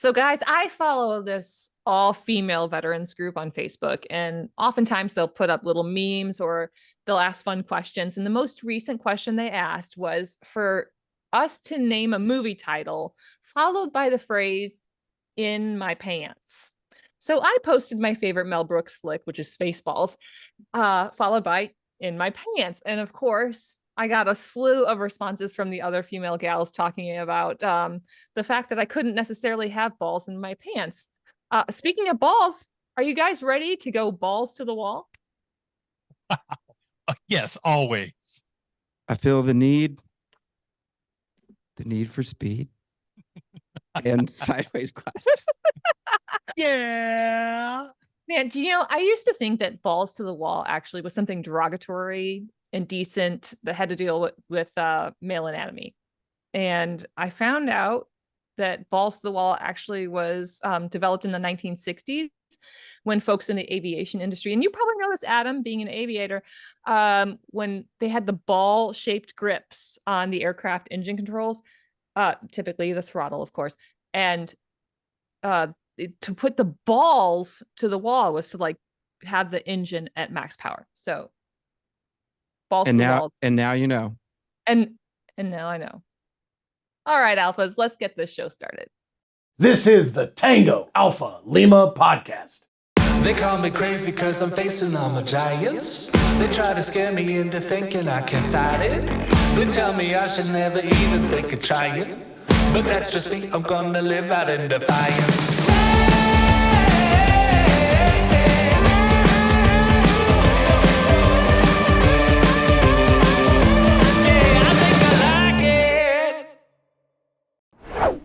So guys, I follow this all-female veterans group on Facebook, and oftentimes they'll put up little memes or they'll ask fun questions. And the most recent question they asked was for us to name a movie title followed by the phrase "in my pants." So I posted my favorite Mel Brooks flick, which is Spaceballs, followed by "in my pants." And of course, I got a slew of responses from the other female gals talking about the fact that I couldn't necessarily have balls in my pants. Speaking of balls, are you guys ready to go balls to the wall? Yes, always. I feel the need for speed and sideways glasses. Yeah. Man, do you know, I used to think that balls to the wall actually was something derogatory, indecent, that had to deal with male anatomy. And I found out that balls to the wall actually was developed in the 1960s when folks in the aviation industry, and you probably know this, Adam, being an aviator, when they had the ball-shaped grips on the aircraft engine controls, typically the throttle, of course, and to put the balls to the wall was to like have the engine at max power. So balls And to the now, wall. and now you know. And now I know. All right, alphas, let's get this show started. This is the Tango Alpha Lima podcast. They call me crazy cause I'm facing all my giants. They try to scare me into thinking I can fight it. They tell me I should never even think of trying. But that's just me, I'm gonna live out in defiance.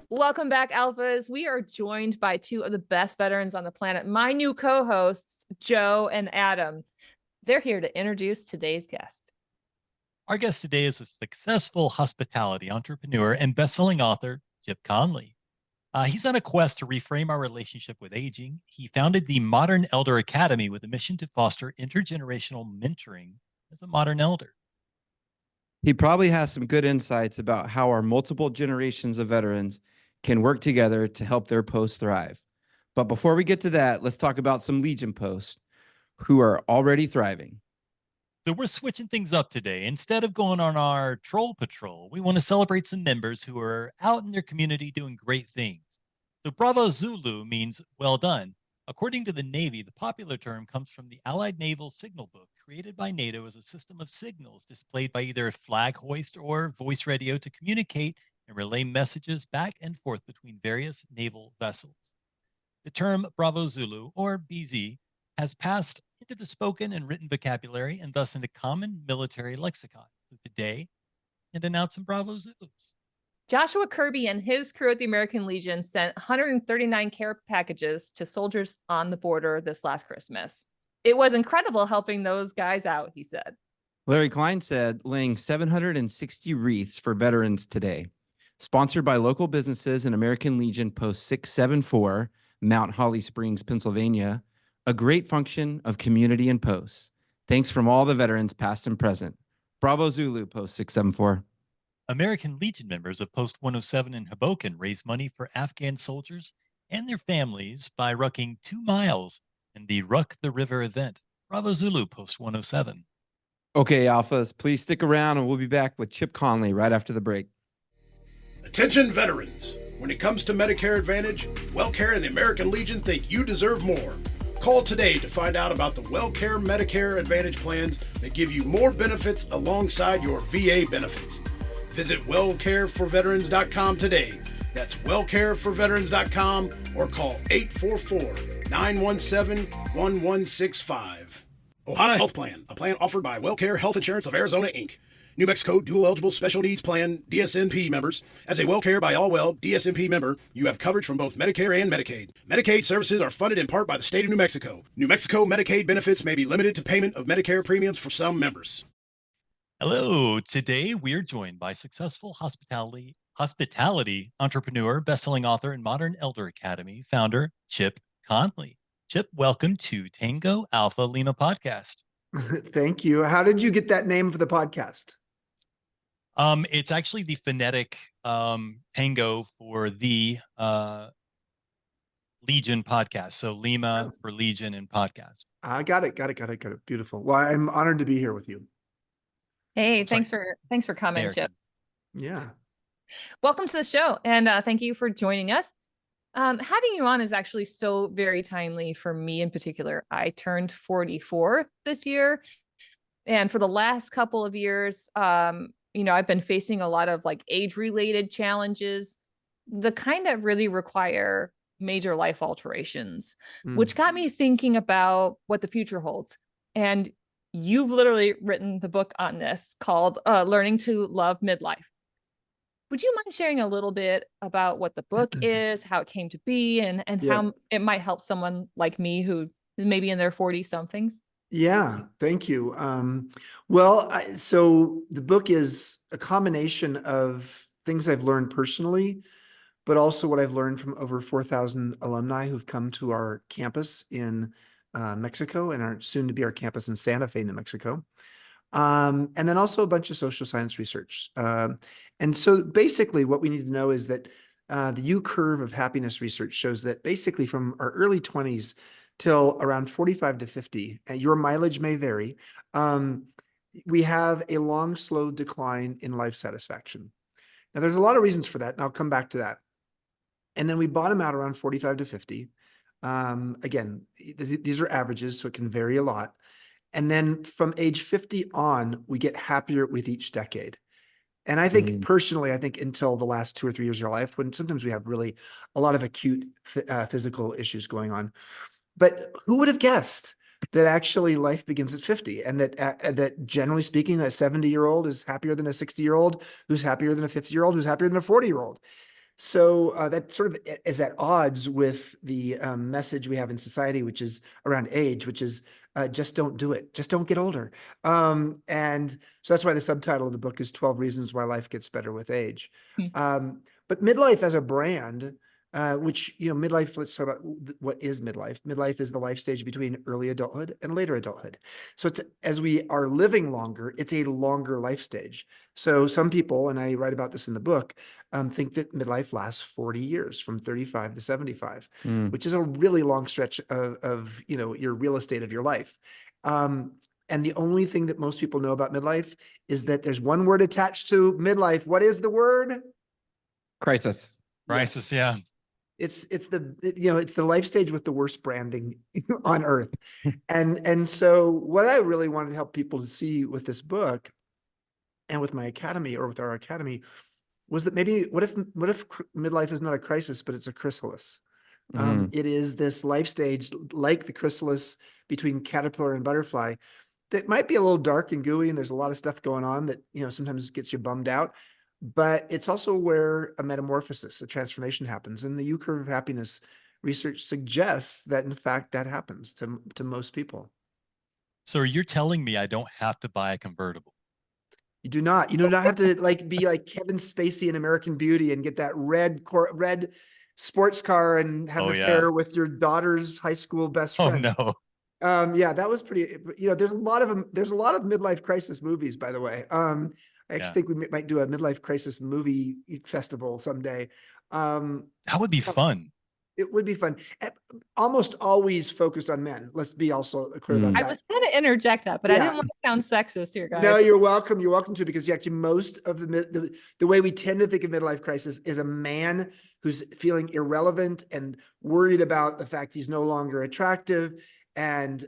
Welcome back, alphas. We are joined by two of the best veterans on the planet, my new co-hosts, Joe and Adam. They're here to introduce today's guest. Our guest today is a successful hospitality entrepreneur and best-selling author, Chip Conley. He's on a quest to reframe our relationship with aging. He founded the Modern Elder Academy with a mission to foster intergenerational mentoring as a modern elder. He probably has some good insights about how our multiple generations of veterans can work together to help their posts thrive. But before we get to that, let's talk about some Legion posts who are already thriving. So we're switching things up today. Instead of going on our troll patrol, we want to celebrate some members who are out in their community doing great things. So Bravo Zulu means well done. According to the Navy, the popular term comes from the Allied Naval Signal Book, created by NATO as a system of signals displayed by either a flag hoist or voice radio to communicate and relay messages back and forth between various naval vessels. The term Bravo Zulu, or BZ, has passed into the spoken and written vocabulary and thus into common military lexicon. So today, and announce some Bravo Zulus. Joshua Kirby and his crew at the American Legion sent 139 care packages to soldiers on the border this last Christmas. It was incredible helping those guys out, he said. Larry Klein said, laying 760 wreaths for veterans today. Sponsored by local businesses and American Legion Post 674, Mount Holly Springs, Pennsylvania. A great function of community and posts. Thanks from all the veterans, past and present. Bravo Zulu, Post 674. American Legion members of Post 107 in Hoboken raised money for Afghan soldiers and their families by rucking 2 miles in the Ruck the River event. Bravo Zulu, Post 107. Okay, Alphas, please stick around and we'll be back with Chip Conley right after the break. Attention veterans. When it comes to Medicare Advantage, WellCare and the American Legion think you deserve more. Call today to find out about the WellCare Medicare Advantage plans that give you more benefits alongside your VA benefits. Visit wellcareforveterans.com today. That's wellcareforveterans.com or call 844-917-1165. Ohana Health Plan, a plan offered by WellCare Health Insurance of Arizona, Inc. New Mexico Dual Eligible Special Needs Plan, DSNP members. As a WellCare by Allwell DSNP member, you have coverage from both Medicare and Medicaid. Medicaid services are funded in part by the state of New Mexico. New Mexico Medicaid benefits may be limited to payment of Medicare premiums for some members. Hello, today we are joined by successful hospitality entrepreneur, best-selling author, and Modern Elder Academy founder, Chip Conley. Chip, welcome to Tango Alpha Lima podcast. Thank you. How did you get that name for the podcast? It's actually the phonetic tango for the Legion podcast. So Lima for Legion and podcast. I got it. Beautiful. Well, I'm honored to be here with you. Hey, Looks thanks for coming, American. Chip. Yeah. Welcome to the show, and thank you for joining us. Having you on is actually so very timely for me in particular. I turned 44 this year, and for the last couple of years, I've been facing a lot of like age-related challenges, the kind that really require major life alterations, which got me thinking about what the future holds. And you've literally written the book on this called Learning to Love Midlife. Would you mind sharing a little bit about what the book is, how it came to be, and how it might help someone like me who is maybe in their 40 somethings? Yeah, thank you. So the book is a combination of things I've learned personally, but also what I've learned from over 4,000 alumni who've come to our campus in Mexico and are soon to be our campus in Santa Fe, New Mexico. And then also a bunch of social science research. And so basically what we need to know is that the U curve of happiness research shows that basically from our early 20s till around 45 to 50, and your mileage may vary, we have a long, slow decline in life satisfaction. Now, there's a lot of reasons for that, and I'll come back to that. And then we bottom out around 45 to 50. Again, these are averages, so it can vary a lot. And then from age 50 on, we get happier with each decade. And I think personally, I think until the last 2 or 3 years of our life, when sometimes we have really a lot of acute physical issues going on. But who would have guessed that actually life begins at 50, and that generally speaking, a 70-year-old is happier than a 60-year-old, who's happier than a 50-year-old, who's happier than a 40-year-old. So that sort of is at odds with the message we have in society, which is around age, which is just don't do it. Just don't get older. And so that's why the subtitle of the book is 12 Reasons Why Life Gets Better with Age. But midlife as a brand, which, midlife, let's talk about what is midlife. Midlife is the life stage between early adulthood and later adulthood. So it's, as we are living longer, it's a longer life stage. So some people, and I write about this in the book, think that midlife lasts 40 years from 35 to 75, which is a really long stretch of your real estate of your life. And the only thing that most people know about midlife is that there's one word attached to midlife. What is the word? Crisis. Crisis, yeah. It's the life stage with the worst branding on earth. And so what I really wanted to help people to see with this book and with my academy, or with our academy, was that maybe what if midlife is not a crisis, but it's a chrysalis. It is this life stage like the chrysalis between caterpillar and butterfly that might be a little dark and gooey, and there's a lot of stuff going on that sometimes gets you bummed out. But it's also where a metamorphosis, a transformation happens. And the U curve of happiness research suggests that, in fact, that happens to most people. So you're telling me I don't have to buy a convertible? You do not. You do not have to be like Kevin Spacey in American Beauty and get that red sports car and have an affair with your daughter's high school best friend. Oh no. Yeah, that was pretty. There's a lot of midlife crisis movies, by the way. I actually think we might do a midlife crisis movie festival someday. That would be fun. It would be fun. Almost always focused on men. Let's be also clear about that. I was going to interject that, but I didn't want to sound sexist here, guys. No, you're welcome. You're welcome to, because actually most of the way we tend to think of midlife crisis is a man who's feeling irrelevant and worried about the fact he's no longer attractive, and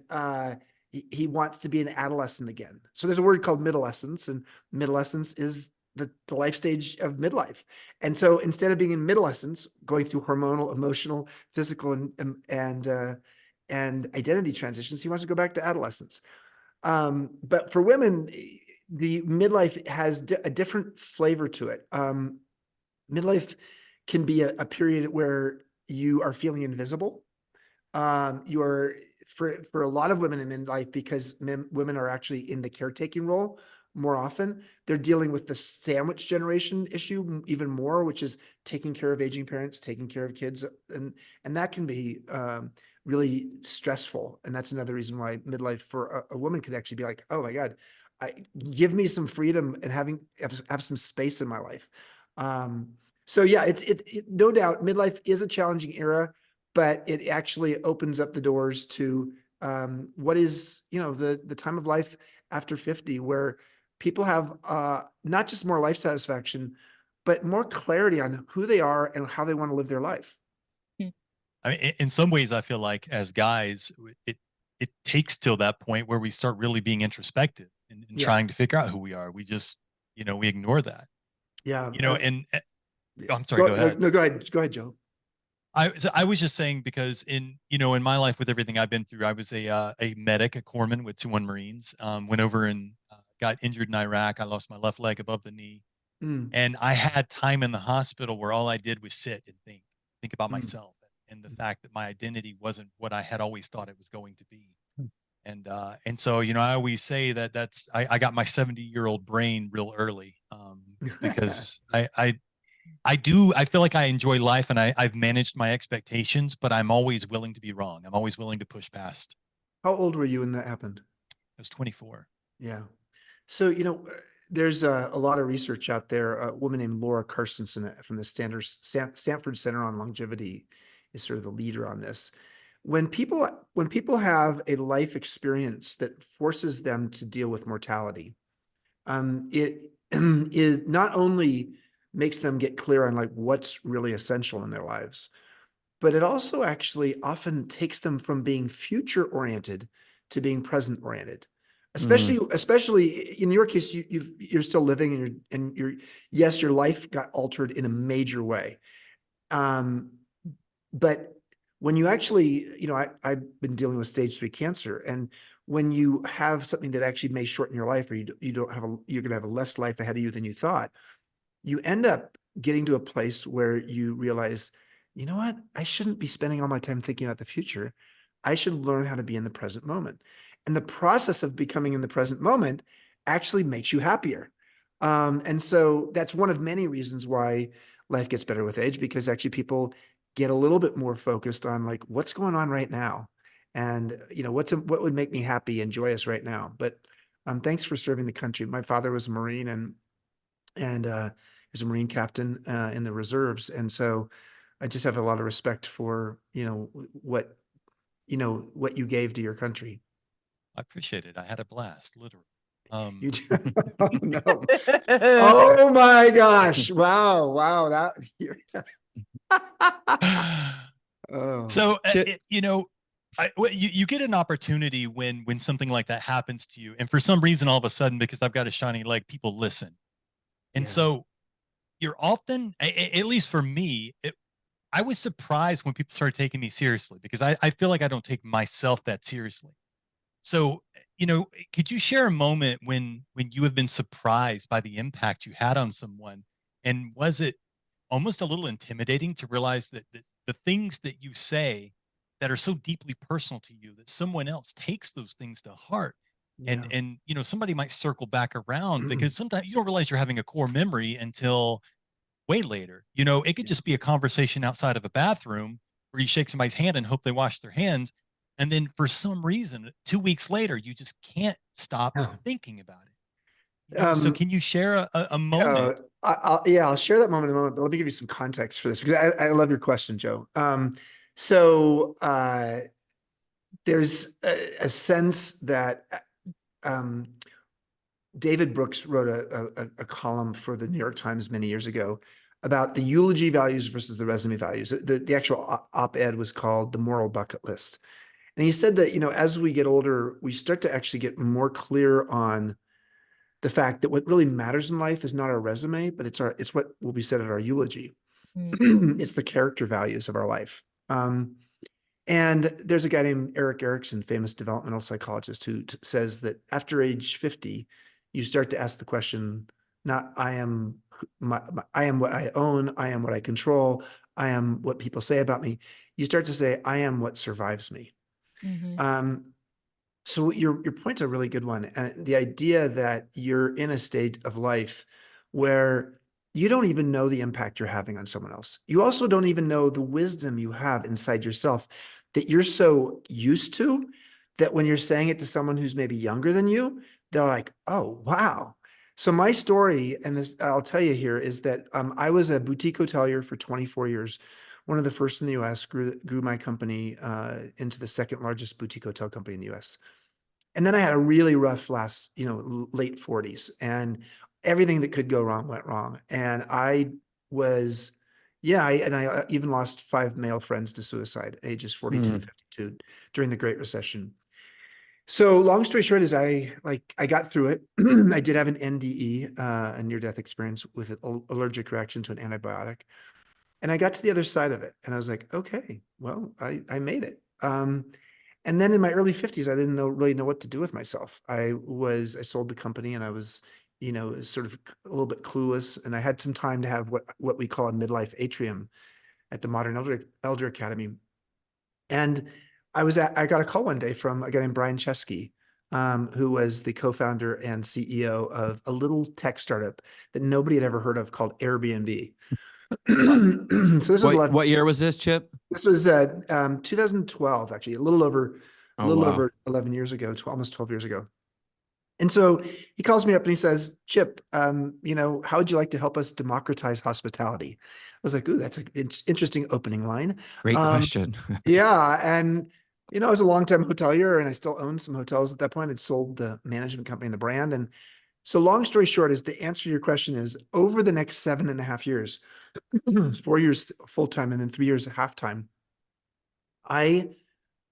he wants to be an adolescent again. So there's a word called midolescence, and midolescence is the life stage of midlife. And so instead of being in midolescence, going through hormonal, emotional, physical, and identity transitions, he wants to go back to adolescence. But for women, the midlife has a different flavor to it. Midlife can be a period where you are feeling invisible. You are, for a lot of women in midlife, because women are actually in the caretaking role more often, they're dealing with the sandwich generation issue even more, which is taking care of aging parents, taking care of kids. And that can be really stressful. And that's another reason why midlife for a woman could actually be like, oh my God, give me some freedom and have some space in my life. So yeah, it's no doubt midlife is a challenging era, but it actually opens up the doors to what is, the time of life after 50, where people have not just more life satisfaction, but more clarity on who they are and how they want to live their life. I mean, in some ways, I feel like as guys, it takes till that point where we start really being introspective and Yeah. trying to figure out who we are. We just, we ignore that. Yeah. And I'm sorry, go ahead. No, go ahead. Go ahead, Joe. I was just saying because in my life with everything I've been through, I was a medic, a corpsman with 2-1 Marines. Went over and got injured in Iraq. I lost my left leg above the knee, and I had time in the hospital where all I did was sit and think about myself and the fact that my identity wasn't what I had always thought it was going to be. And so I always say that I got my 70-year-old brain real early because I feel like I enjoy life and I've managed my expectations, but I'm always willing to be wrong. I'm always willing to push past. How old were you when that happened? I was 24. Yeah. So, there's a lot of research out there. A woman named Laura Carstensen from the Stanford Center on Longevity is sort of the leader on this. When people have a life experience that forces them to deal with mortality, it not only makes them get clear on like what's really essential in their lives, but it also actually often takes them from being future oriented to being present oriented. Especially in your case, you're still living and yes, your life got altered in a major way. But when you actually, I've been dealing with stage 3 cancer, and when you have something that actually may shorten your life, or you're going to have a less life ahead of you than you thought, you end up getting to a place where you realize, you know what? I shouldn't be spending all my time thinking about the future. I should learn how to be in the present moment. And the process of becoming in the present moment actually makes you happier. And so that's one of many reasons why life gets better with age, because actually people get a little bit more focused on like what's going on right now, and what would make me happy and joyous right now. But thanks for serving the country. My father was a Marine, and he was a Marine captain in the reserves, and so I just have a lot of respect for what you gave to your country. I appreciate it. I had a blast, literally. You oh, no. Oh my gosh! Wow! That. Oh. So you get an opportunity when something like that happens to you, and for some reason, all of a sudden, because I've got a shiny leg, people listen, and so you're often, at least for me, I was surprised when people started taking me seriously, because I feel like I don't take myself that seriously. So, could you share a moment when you have been surprised by the impact you had on someone? And was it almost a little intimidating to realize that the things that you say that are so deeply personal to you, that someone else takes those things to heart? Yeah. And somebody might circle back around, because sometimes you don't realize you're having a core memory until way later. It could just be a conversation outside of a bathroom where you shake somebody's hand and hope they wash their hands. And then for some reason, 2 weeks later, you just can't stop thinking about it. So can you share a moment? I'll share that moment in a moment, but let me give you some context for this, because I love your question, Joe. So there's a sense that David Brooks wrote a column for the New York Times many years ago about the eulogy values versus the resume values. The actual op-ed was called The Moral Bucket List. And he said that, as we get older, we start to actually get more clear on the fact that what really matters in life is not our resume, but it's what will be said at our eulogy. It's the character values of our life. And there's a guy named Erik Erikson, famous developmental psychologist, who says that after age 50, you start to ask the question, not I am what I own, I am what I control, I am what people say about me. You start to say, I am what survives me. So your point's a really good one. And the idea that you're in a state of life where you don't even know the impact you're having on someone else. You also don't even know the wisdom you have inside yourself that you're so used to that when you're saying it to someone who's maybe younger than you, they're like, oh, wow. So my story, and this I'll tell you here, is that I was a boutique hotelier for 24 years, one of the first in the US, grew my company into the second largest boutique hotel company in the US. And then I had a really rough last, late 40s, and everything that could go wrong went wrong. And I was, I even lost 5 male friends to suicide, ages 42 to 52 during the Great Recession. So long story short is I got through it. I did have an NDE, a near-death experience with an allergic reaction to an antibiotic. And I got to the other side of it and I was like, okay, well, I made it. And then in my early 50s, I didn't really know what to do with myself. I sold the company and I was, sort of a little bit clueless. And I had some time to have what we call a midlife atrium at the Modern Elder Academy. And I got a call one day from a guy named Brian Chesky, who was the co-founder and CEO of a little tech startup that nobody had ever heard of called AirBnB. So this was What year was this, Chip? This was 2012, actually, a little over 11 years ago, almost 12 years ago. And so he calls me up and he says, Chip, how would you like to help us democratize hospitality? I was like, ooh, that's an interesting opening line. Great question. Yeah. And, I was a longtime hotelier and I still owned some hotels at that point. I'd sold the management company and the brand. And so long story short is the answer to your question is over the next 7.5 years, 4 years full-time and then 3 years half-time, I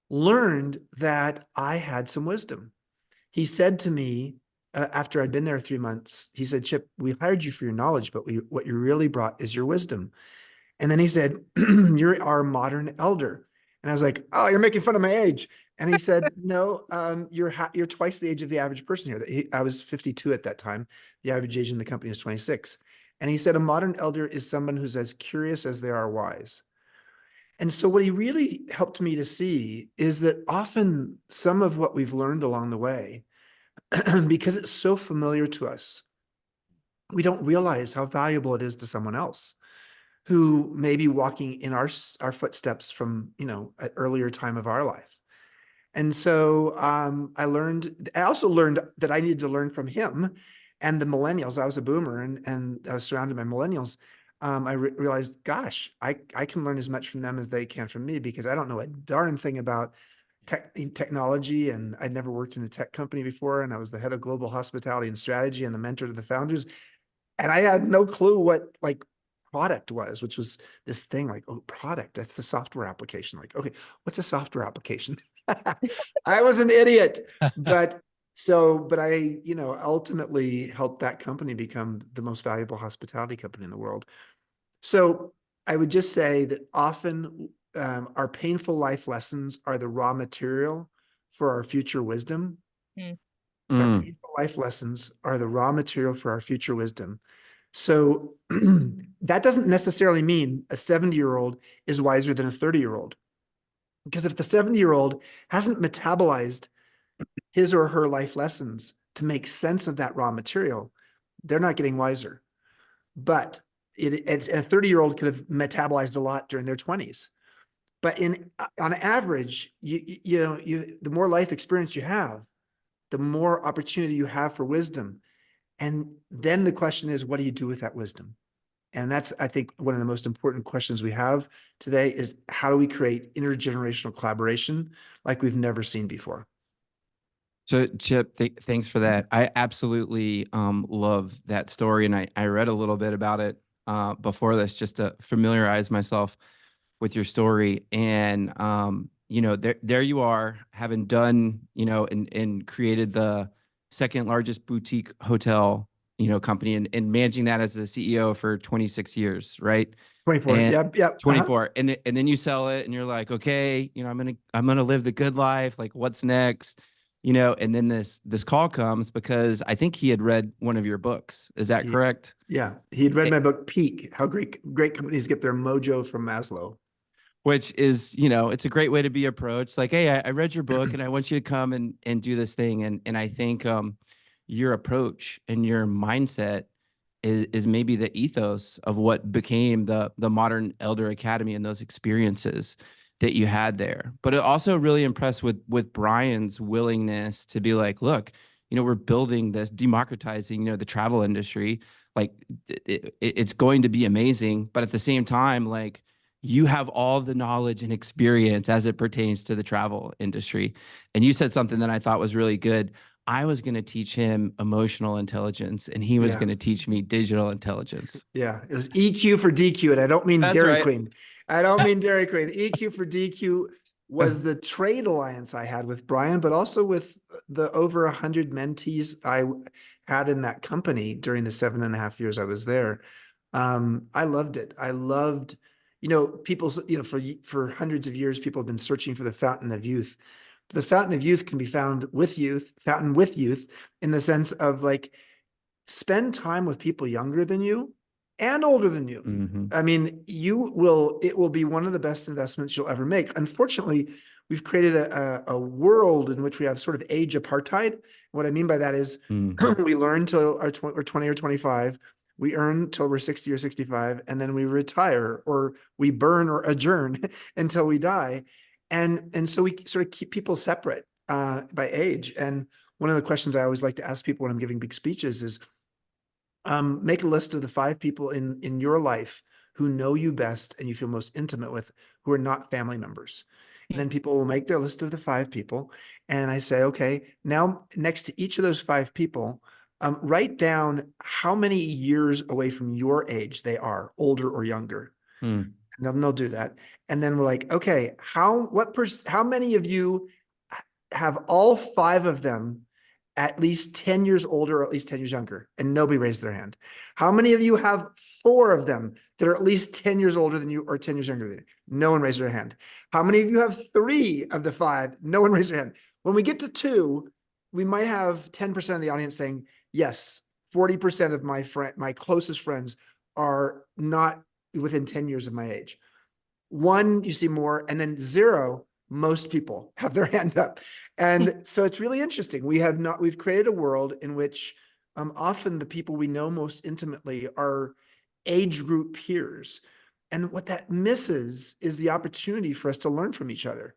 learned that I had some wisdom. He said to me, after I'd been there 3 months, he said, Chip, we hired you for your knowledge, but what you really brought is your wisdom. And then he said, you're our modern elder. And I was like, oh, you're making fun of my age. And he said, no, you're twice the age of the average person here. I was 52 at that time. The average age in the company is 26. And he said, a modern elder is someone who's as curious as they are wise. And so what he really helped me to see is that often some of what we've learned along the way, because it's so familiar to us, we don't realize how valuable it is to someone else who may be walking in our footsteps from, an earlier time of our life. And so I also learned that I needed to learn from him and the millennials. I was a boomer and I was surrounded by millennials. I realized, gosh, I can learn as much from them as they can from me because I don't know a darn thing about technology. And I'd never worked in a tech company before. And I was the head of global hospitality and strategy and the mentor to the founders. And I had no clue what product was, which was this thing like, oh, product, that's the software application. Like, okay, what's a software application? I was an idiot, but I, ultimately helped that company become the most valuable hospitality company in the world. So I would just say that often our painful life lessons are the raw material for our future wisdom. Our painful life lessons are the raw material for our future wisdom. So that doesn't necessarily mean a 70-year-old is wiser than a 30-year-old. Because if the 70-year-old hasn't metabolized his or her life lessons to make sense of that raw material, they're not getting wiser. But a 30-year-old could have metabolized a lot during their 20s. But on average, the more life experience you have, the more opportunity you have for wisdom. And then the question is, what do you do with that wisdom? And that's, I think, one of the most important questions we have today is how do we create intergenerational collaboration like we've never seen before? So Chip, thanks for that. I absolutely love that story. And I read a little bit about it before this just to familiarize myself with your story. And, there you are having done, and created the second largest boutique hotel, company and managing that as the CEO for 26 years, right? 24. Yep. 24. And then you sell it and you're like, okay, I'm going to live the good life. Like what's next? And then this call comes because I think he had read one of your books. Is that correct? Yeah. He'd read my book, Peak, How Great Companies Get Their Mojo from Maslow. Which is, it's a great way to be approached. Like, hey, I read your book and I want you to come and do this thing. And I think your approach and your mindset is maybe the ethos of what became the Modern Elder Academy and those experiences that you had there. But it also really impressed with Brian's willingness to be like, look, we're building this, democratizing, the travel industry. Like it's going to be amazing. But at the same time, like, you have all the knowledge and experience as it pertains to the travel industry. And you said something that I thought was really good. I was going to teach him emotional intelligence, and he was Yeah. going to teach me digital intelligence. Yeah, it was EQ for DQ, and I don't mean That's Dairy right. Queen. I don't mean Dairy Queen. EQ for DQ was the trade alliance I had with Brian, but also with the over 100 mentees I had in that company during the 7.5 years I was there. I loved it. I loved, people's, for hundreds of years, people have been searching for the fountain of youth. The fountain of youth can be found with youth, fountain with youth, in the sense of like, spend time with people younger than you and older than you. Mm-hmm. I mean, it will be one of the best investments you'll ever make. Unfortunately, we've created a world in which we have sort of age apartheid. What I mean by that is we learn till we're 20 or 25, we earn till we're 60 or 65, and then we retire or we burn or adjourn until we die. And so we sort of keep people separate by age. And one of the questions I always like to ask people when I'm giving big speeches is, make a list of the 5 people in your life who know you best and you feel most intimate with, who are not family members. And then people will make their list of the 5 people. And I say, okay, now next to each of those 5 people, write down how many years away from your age they are, older or younger. And then they'll do that. And then we're like, okay, how many of you have all 5 of them at least 10 years older or at least 10 years younger? And nobody raised their hand. How many of you have 4 of them that are at least 10 years older than you or 10 years younger than you? No one raised their hand. How many of you have 3 of the 5? No one raised their hand. When we get to 2, we might have 10% of the audience saying, yes, 40% of my closest friends are not within 10 years of my age. 1, you see more, and then 0, most people have their hand up. And so it's really interesting. We've created a world in which often the people we know most intimately are age group peers. And what that misses is the opportunity for us to learn from each other.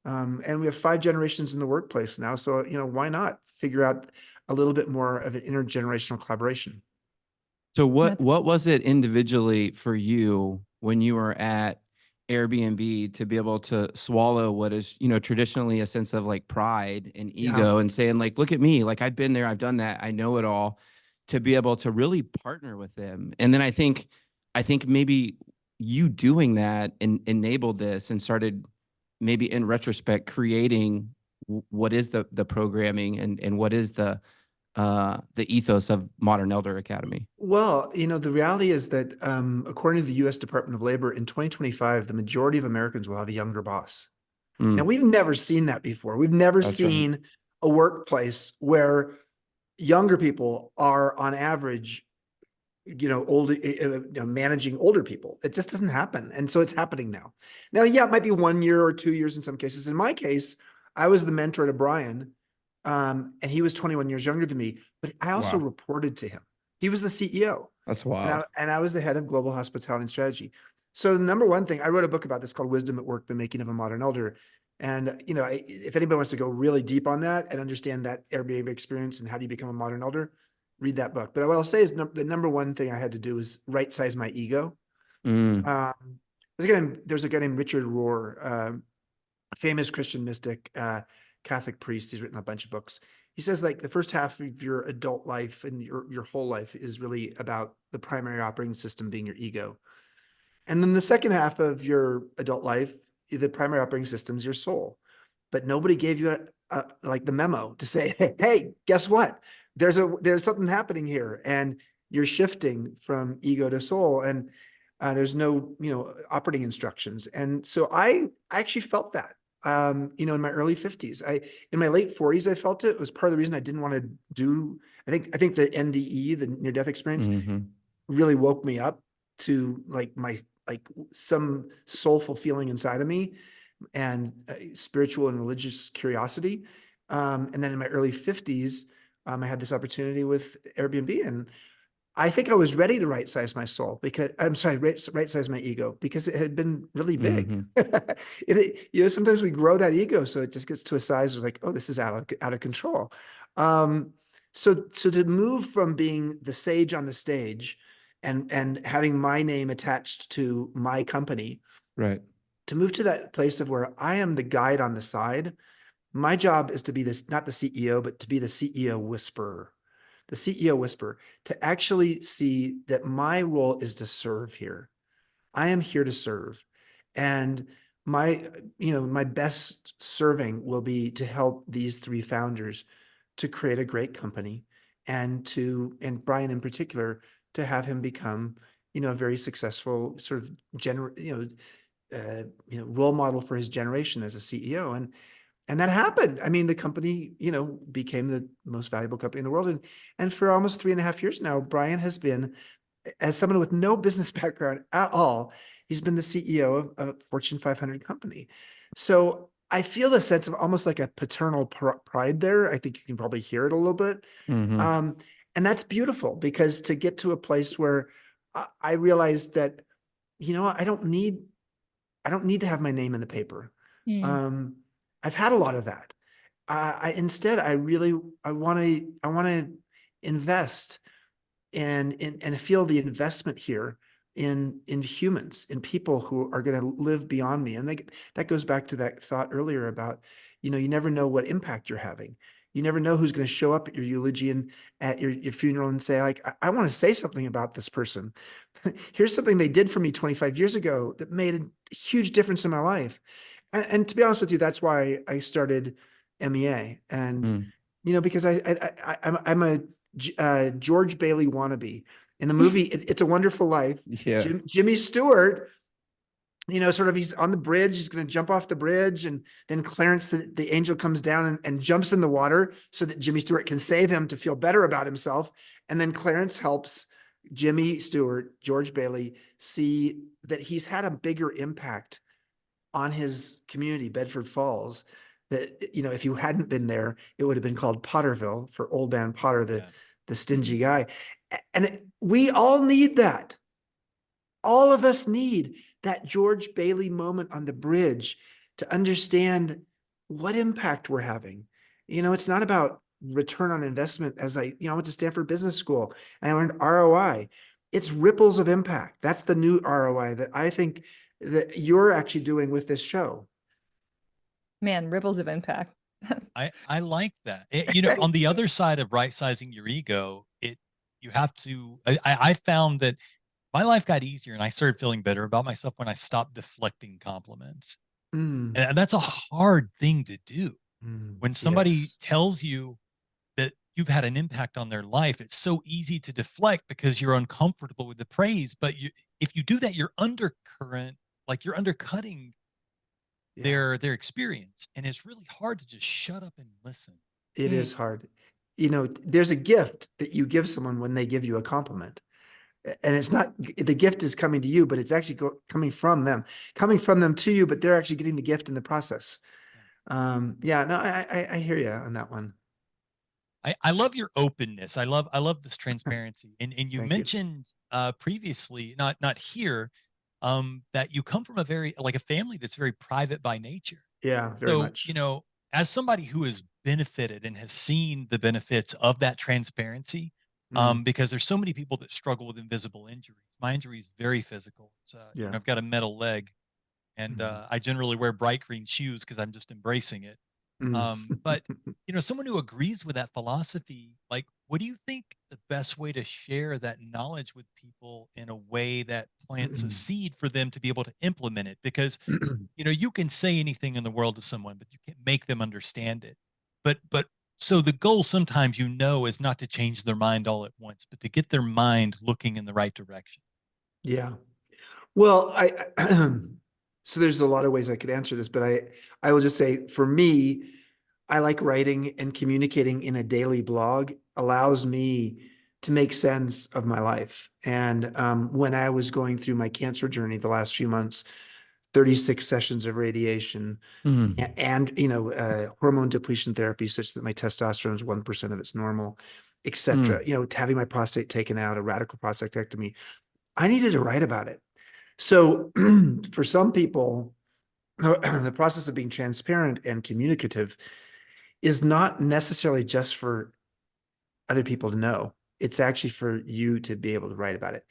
And we have 5 generations in the workplace now. So, why not figure out a little bit more of an intergenerational collaboration? So what was it individually for you when you were at Airbnb to be able to swallow what is, traditionally a sense of like pride and ego and saying like, look at me, like I've been there, I've done that, I know it all, to be able to really partner with them. And then I think maybe you doing that enabled this and started maybe in retrospect creating what is the programming and what is the ethos of Modern Elder Academy? Well, the reality is that according to the U.S. Department of Labor, in 2025, the majority of Americans will have a younger boss. Now, we've never seen that before. We've never seen a workplace where younger people are on average, managing older people. It just doesn't happen. And so it's happening now. Now, yeah, it might be 1 year or 2 years in some cases. In my case, I was the mentor to Brian. And he was 21 years younger than me, but I also reported to him. He was the CEO. That's wild. And I was the head of global hospitality and strategy. So the number one thing, I wrote a book about this called Wisdom at Work, The Making of a Modern Elder. And, if anybody wants to go really deep on that and understand that Airbnb experience and how do you become a modern elder, read that book. But what I'll say is the number one thing I had to do was right-size my ego. There's a guy named Richard Rohr, a famous Christian mystic, Catholic priest. He's written a bunch of books. He says like the first half of your adult life and your whole life is really about the primary operating system being your ego. And then the second half of your adult life, the primary operating system is your soul. But nobody gave you like the memo to say, hey, guess what? There's something happening here, and you're shifting from ego to soul, and there's no operating instructions. And so I actually felt that. In my early 50s, in my late 40s, I felt it. It was part of the reason I didn't want to do. I think the NDE, the near-death experience, really woke me up to some soulful feeling inside of me, and spiritual and religious curiosity. And then in my early 50s, I had this opportunity with Airbnb, and I think I was ready to right-size my soul right-size my ego, because it had been really big. Sometimes we grow that ego, so it just gets to a size of like, oh, this is out of control. So to move from being the sage on the stage and having my name attached to my company Right. To move to that place of where I am the guide on the side. My job is to be this, not the CEO, but to be the CEO whisperer, the CEO whisperer, to actually see that my role is to serve here. I am here to serve. And my, my best serving will be to help these three founders to create a great company and Brian in particular, to have him become, a very successful sort of role model for his generation as a CEO. And that happened. I mean, the company, became the most valuable company in the world. And for almost 3.5 years now, Brian has been, as someone with no business background at all, he's been the CEO of a Fortune 500 company. So I feel a sense of almost like a paternal pride there. I think you can probably hear it a little bit. Mhm. And that's beautiful, because to get to a place where I realized that, I don't need to have my name in the paper. Mm. I've had a lot of that. Instead, I want to invest and feel the investment here in humans, in people who are going to live beyond me. And that goes back to that thought earlier about, you never know what impact you're having. You never know who's going to show up at your eulogy and at your funeral and say, like, I want to say something about this person. Here's something they did for me 25 years ago that made a huge difference in my life. And to be honest with you, that's why I started MEA. And, Mm. because I'm a George Bailey wannabe. In the movie It's a Wonderful Life, Yeah. Jimmy Stewart, sort of, he's on the bridge, he's going to jump off the bridge, and then Clarence, the angel, comes down and jumps in the water so that Jimmy Stewart can save him to feel better about himself. And then Clarence helps Jimmy Stewart, George Bailey, see that he's had a bigger impact on his community, Bedford Falls, that, if you hadn't been there, it would have been called Potterville for Old Man Potter, the stingy guy. And we all need that. All of us need that George Bailey moment on the bridge to understand what impact we're having. It's not about return on investment. As I went to Stanford Business School and I learned ROI. It's ripples of impact. That's the new ROI that I think that you're actually doing with this show. Man, ripples of impact. I like that. On the other side of right sizing your ego, you have to. I found that my life got easier and I started feeling better about myself when I stopped deflecting compliments. And that's a hard thing to do. When somebody Yes. tells you that you've had an impact on their life, it's so easy to deflect because you're uncomfortable with the praise. But if you do that, you're undercutting their experience, and it's really hard to just shut up and listen. It is hard. There's a gift that you give someone when they give you a compliment. And it's not, the gift is coming to you, but it's actually coming from them to you, but they're actually getting the gift in the process. No, I hear you on that one. I love your openness. I love this transparency. And you Thank you. mentioned previously, not here, that you come from a family that's very private by nature. Yeah, very So, much. as somebody who has benefited and has seen the benefits of that transparency, because there's so many people that struggle with invisible injuries. My injury is very physical. It's Yeah. I've got a metal leg, and I generally wear bright green shoes because I'm just embracing it. But someone who agrees with that philosophy, like, what do you think the best way to share that knowledge with people in a way that plants a seed for them to be able to implement it? Because you can say anything in the world to someone, but you can't make them understand it. But so the goal sometimes, is not to change their mind all at once, but to get their mind looking in the right direction. Yeah. Well, so there's a lot of ways I could answer this, but I will just say, for me, I like writing, and communicating in a daily blog allows me to make sense of my life. And when I was going through my cancer journey the last few months, 36 sessions of radiation and hormone depletion therapy such that my testosterone is 1% of its normal, etc. Having my prostate taken out, a radical prostatectomy. I needed to write about it. So for some people, the process of being transparent and communicative is not necessarily just for other people to know. It's actually for you to be able to write about it.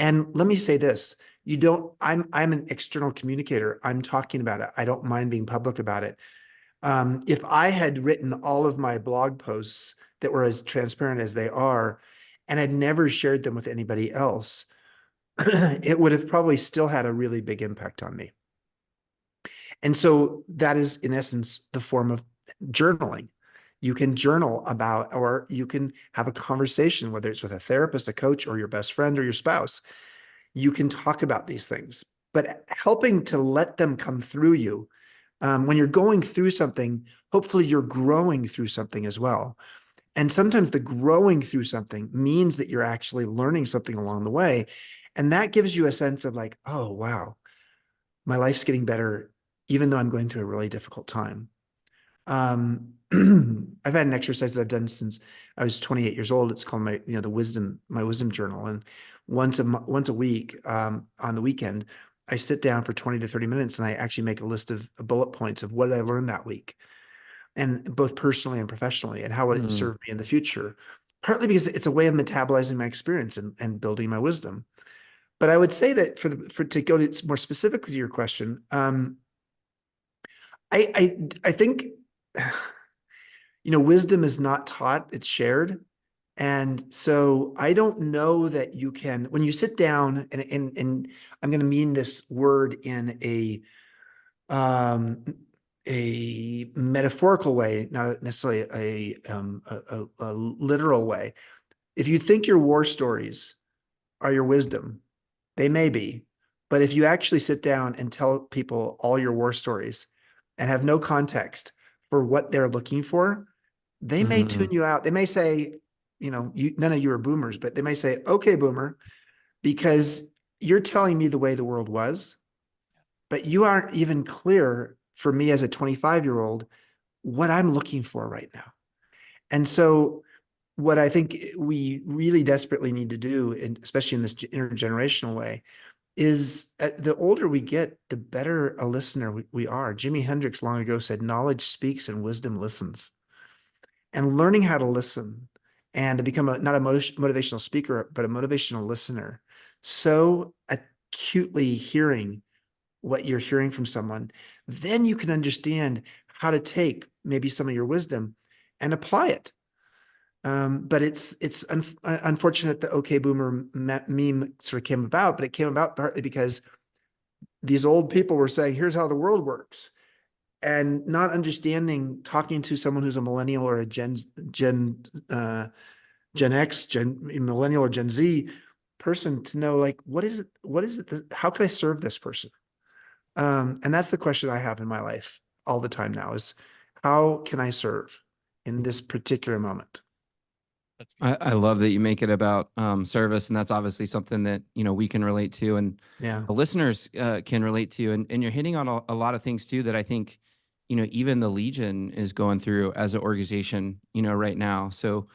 And let me say this, I'm an external communicator. I'm talking about it. I don't mind being public about it. If I had written all of my blog posts that were as transparent as they are, and had never shared them with anybody else, it would have probably still had a really big impact on me. And so that is, in essence, the form of journaling. You can journal about, or you can have a conversation, whether it's with a therapist, a coach, or your best friend or your spouse. You can talk about these things, but helping to let them come through you. When you're going through something, hopefully you're growing through something as well. And sometimes the growing through something means that you're actually learning something along the way. And that gives you a sense of like, oh, wow, my life's getting better, even though I'm going through a really difficult time. I've had an exercise that I've done since I was 28 years old. It's called my wisdom journal. And once a week, on the weekend, I sit down for 20 to 30 minutes and I actually make a list of bullet points of what did I learn that week, and both personally and professionally, and how would it serve me in the future? Partly because it's a way of metabolizing my experience and building my wisdom. But I would say that to go to more specifically to your question, I think, wisdom is not taught, it's shared. And so I don't know that you can, when you sit down, and I'm going to mean this word in a metaphorical way, not necessarily a literal way. If you think your war stories are your wisdom, they may be, but if you actually sit down and tell people all your war stories and have no context for what they're looking for, they may tune you out. They may say, none of you are boomers, but they may say, okay, boomer, because you're telling me the way the world was, but you aren't even clear for me as a 25-year-old what I'm looking for right now. And so what I think we really desperately need to do, and especially in this intergenerational way, is the older we get, the better a listener we are. Jimi Hendrix long ago said, knowledge speaks and wisdom listens. And learning how to listen and to become not a motivational speaker, but a motivational listener, so acutely hearing what you're hearing from someone, then you can understand how to take maybe some of your wisdom and apply it. But it's unfortunate the okay boomer meme sort of came about, but it came about partly because these old people were saying, here's how the world works, and not understanding, talking to someone who's a millennial or a Gen X, millennial or Gen Z person, to know, like, what is it, how can I serve this person? And that's the question I have in my life all the time now, is how can I serve in this particular moment? I love that you make it about service, and that's obviously something that we can relate to, and Yeah. the listeners can relate to, and you're hitting on a lot of things too that I think even the Legion is going through as an organization right now. So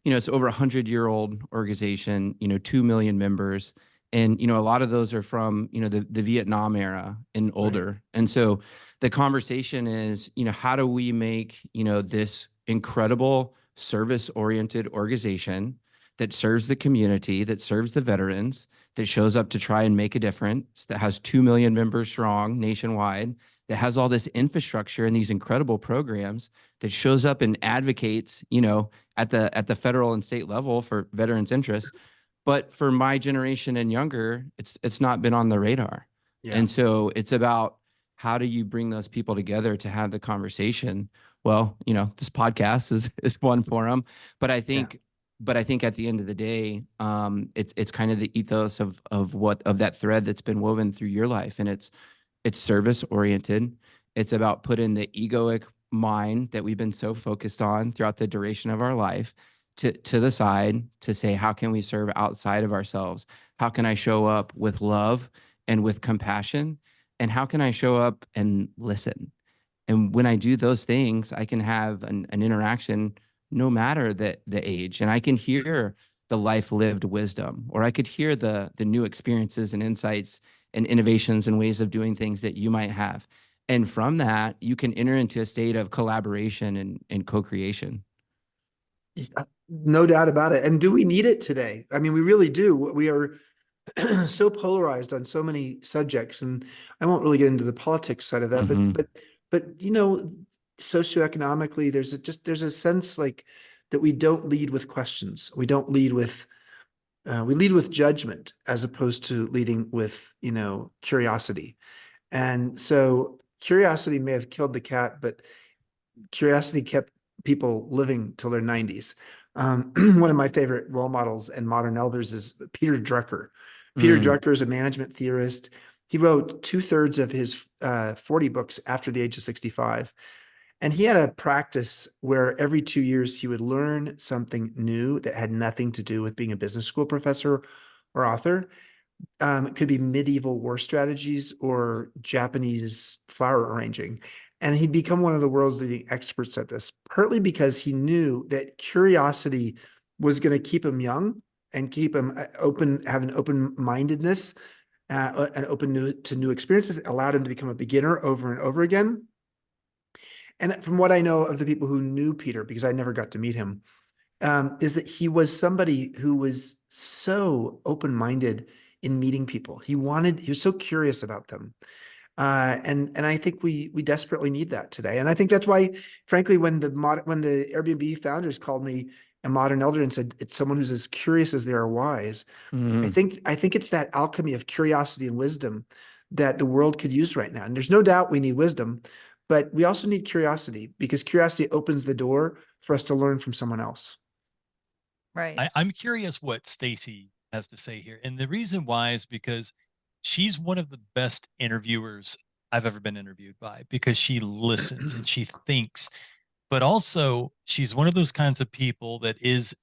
it's over 100-year-old organization, 2 million members, and a lot of those are from the Vietnam era and older. Right. And so the conversation is how do we make this incredible service-oriented organization that serves the community, that serves the veterans, that shows up to try and make a difference, that has 2 million members strong nationwide, that has all this infrastructure and these incredible programs, that shows up and advocates, at the federal and state level for veterans' interests. But for my generation and younger, it's not been on the radar. Yeah. And so it's about, how do you bring those people together to have the conversation? Well, this podcast is one forum, but I think, at the end of the day, it's kind of the ethos of that thread that's been woven through your life, and it's service oriented. It's about putting the egoic mind that we've been so focused on throughout the duration of our life to the side, to say, how can we serve outside of ourselves? How can I show up with love and with compassion? And how can I show up and listen? And when I do those things, I can have an interaction no matter the age. And I can hear the life lived wisdom, or I could hear the new experiences and insights and innovations and ways of doing things that you might have. And from that, you can enter into a state of collaboration and co-creation. No doubt about it. And do we need it today? I mean, we really do. so polarized on so many subjects, and I won't really get into the politics side of that, Mhm. but you know, socioeconomically, there's a sense like that we don't lead with questions. We don't lead with we lead with judgment as opposed to leading with, you know, curiosity. And so curiosity may have killed the cat, but curiosity kept people living till their 90s. One of my favorite role models and modern elders is Peter Drucker. Peter Mm. Drucker is a management theorist. He wrote 2/3 of his 40 books after the age of 65. And he had a practice where every 2 years he would learn something new that had nothing to do with being a business school professor or author. It could be medieval war strategies or Japanese flower arranging. And he'd become one of the world's leading experts at this, partly because he knew that curiosity was going to keep him young and keep him open, have an open-mindedness and open to new experiences. It allowed him to become a beginner over and over again. And from what I know of the people who knew Peter, because I never got to meet him, is that he was somebody who was so open-minded in meeting people. He was so curious about them. And I think we desperately need that today. And I think that's why, frankly, when the Airbnb founders called me a modern elder and said it's someone who's as curious as they are wise, I think it's that alchemy of curiosity and wisdom that the world could use right now. And there's no doubt we need wisdom, but we also need curiosity, because curiosity opens the door for us to learn from someone else. Right. I'm curious what Stacy has to say here. And the reason why is because she's one of the best interviewers I've ever been interviewed by, because she listens and she thinks, but also she's one of those kinds of people that is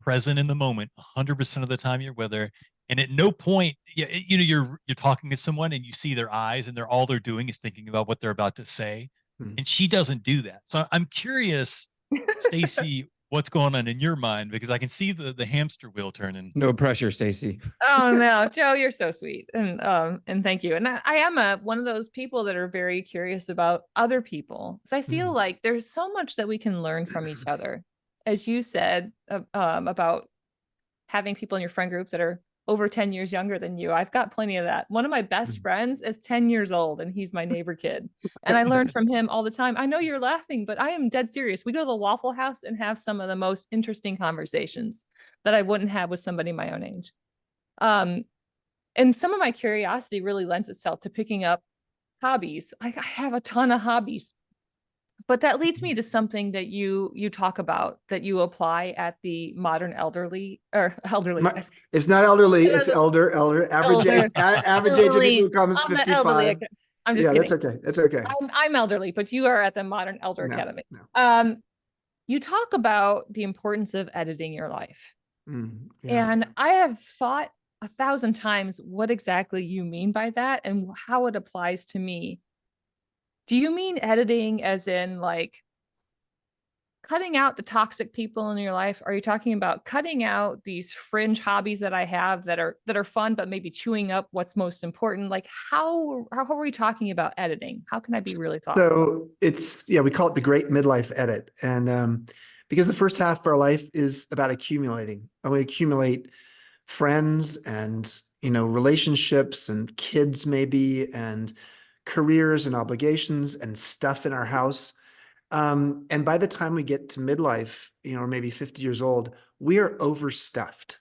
present in the moment 100% of the time you're with her. And at no point, you know, you're talking to someone and you see their eyes and all they're doing is thinking about what they're about to say. And she doesn't do that. So I'm curious, Stacy, what's going on in your mind, because I can see the hamster wheel turning. No pressure, Stacy. Oh no, Joe, you're so sweet. And thank you. And I am one of those people that are very curious about other people, because I feel like there's so much that we can learn from each other. As you said, about having people in your friend group that are over 10 years younger than you. I've got plenty of that. One of my best friends is 10 years old and he's my neighbor kid. And I learn from him all the time. I know you're laughing, but I am dead serious. We go to the Waffle House and have some of the most interesting conversations that I wouldn't have with somebody my own age. And some of my curiosity really lends itself to picking up hobbies. I have a ton of hobbies, but that leads me to something that you talk about, that you apply at the modern elderly or elderly. It's not elderly, it's elder. Average age of people who comes 55. I'm just kidding. That's okay. That's okay. I'm elderly, but you are at the Modern Elder Academy. No. You talk about the importance of editing your life. And I have thought 1,000 times what exactly you mean by that and how it applies to me. Do you mean editing as in like cutting out the toxic people in your life? Are you talking about cutting out these fringe hobbies that I have that are fun, but maybe chewing up what's most important? Like how are we talking about editing? How can I be really thoughtful? So we call it the great midlife edit. And because the first half of our life is about accumulating, and we accumulate friends and, you know, relationships and kids maybe, and careers and obligations and stuff in our house. And by the time we get to midlife, you know, or maybe 50 years old, we are overstuffed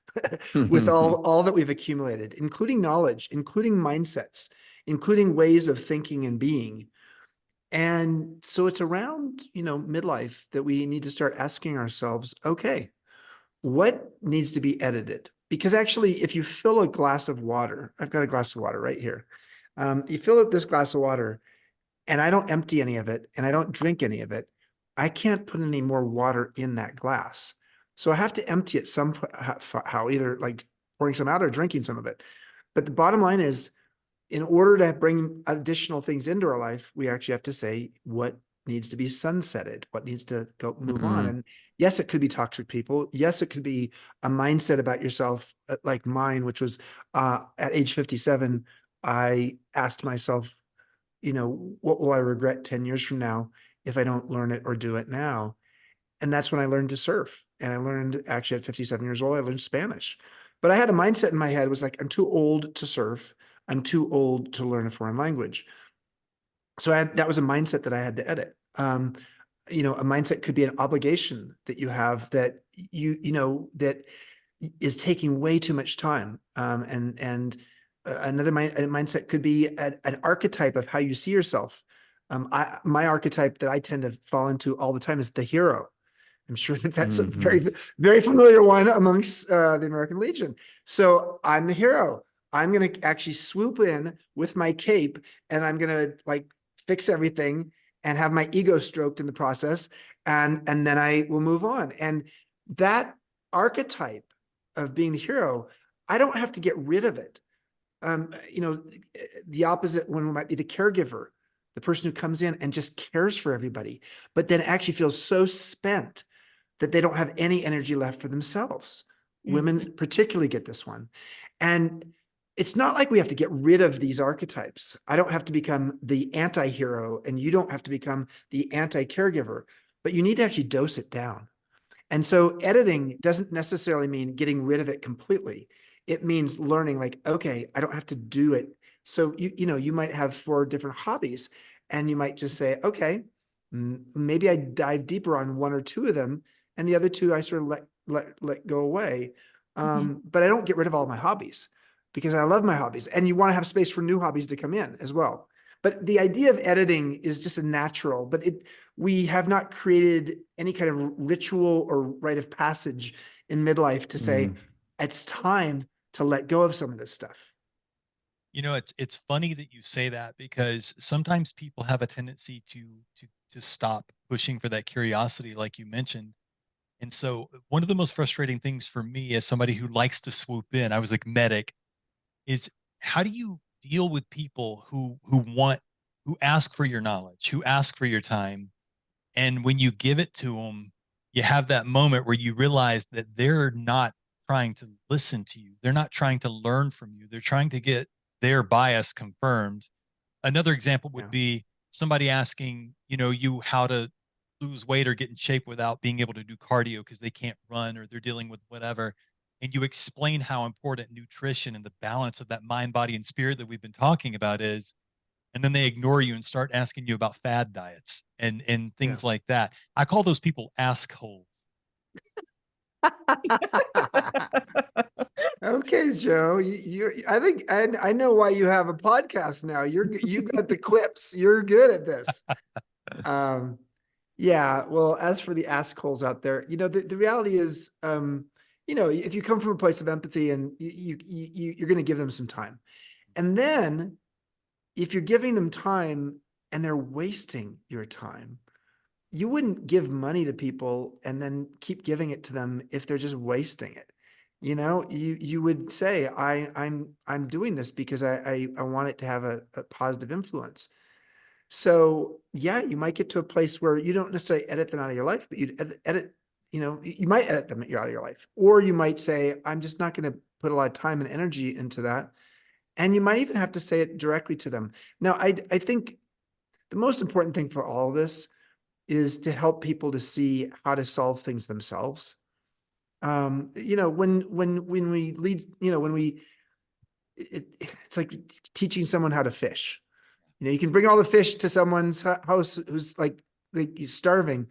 with all that we've accumulated, including knowledge, including mindsets, including ways of thinking and being. And so it's around, you know, midlife that we need to start asking ourselves, okay, what needs to be edited? Because actually, if you fill a glass of water, I've got a glass of water right here. You fill up this glass of water and I don't empty any of it and I don't drink any of it, I can't put any more water in that glass. So I have to empty it somehow, either like pouring some out or drinking some of it. But the bottom line is, in order to bring additional things into our life, we actually have to say what needs to be sunsetted, what needs to go move on. And yes, it could be toxic people. Yes, it could be a mindset about yourself like mine, which was at age 57, I asked myself, you know, what will I regret 10 years from now if I don't learn it or do it now? And that's when I learned to surf. And I learned, actually at 57 years old, I learned Spanish. But I had a mindset in my head was like, I'm too old to surf. I'm too old to learn a foreign language. So that was a mindset that I had to edit. You know, a mindset could be an obligation that you have that that is taking way too much time. Another mindset could be an archetype of how you see yourself. My archetype that I tend to fall into all the time is the hero. I'm sure that that's a very, very familiar one amongst the American Legion. So I'm the hero. I'm going to actually swoop in with my cape and I'm going to like fix everything and have my ego stroked in the process. And then I will move on. And that archetype of being the hero, I don't have to get rid of it. You know, the opposite one might be the caregiver, the person who comes in and just cares for everybody, but then actually feels so spent that they don't have any energy left for themselves. Women particularly get this one. And it's not like we have to get rid of these archetypes. I don't have to become the anti-hero and you don't have to become the anti-caregiver, but you need to actually dose it down. And so editing doesn't necessarily mean getting rid of it completely. It means learning like, okay, I don't have to do it. So you know, you might have 4 different hobbies and you might just say, okay, maybe I dive deeper on 1 or 2 of them and the other 2 I sort of let go away. But I don't get rid of all my hobbies because I love my hobbies, and you want to have space for new hobbies to come in as well. But the idea of editing is just a natural, but we have not created any kind of ritual or rite of passage in midlife to say, it's time to let go of some of this stuff. You know, it's funny that you say that because sometimes people have a tendency to stop pushing for that curiosity, like you mentioned. And so one of the most frustrating things for me as somebody who likes to swoop in, I was like medic, is how do you deal with people who ask for your knowledge, who ask for your time, and when you give it to them, you have that moment where you realize that they're not trying to listen to you, they're not trying to learn from you, they're trying to get their bias confirmed. Another example would be somebody asking, you know, you how to lose weight or get in shape without being able to do cardio because they can't run or they're dealing with whatever. And you explain how important nutrition and the balance of that mind, body, and spirit that we've been talking about is. And then they ignore you and start asking you about fad diets and things like that. I call those people ask holes. Okay, Joe, I think I know why you have a podcast now. You got the quips. You're good at this. Yeah. Well, as for the ask holes out there, you know, the reality is, you know, if you come from a place of empathy and you're going to give them some time, and then if you're giving them time and they're wasting your time, you wouldn't give money to people and then keep giving it to them if they're just wasting it. You know, you would say, I'm doing this because I want it to have a positive influence. So yeah, you might get to a place where you don't necessarily edit them out of your life, but you'd edit, you know, you might edit them out of your life, or you might say, I'm just not going to put a lot of time and energy into that. And you might even have to say it directly to them. Now, I think the most important thing for all of this is to help people to see how to solve things themselves. You know, when we lead, you know, it's like teaching someone how to fish. You know, you can bring all the fish to someone's house who's like starving,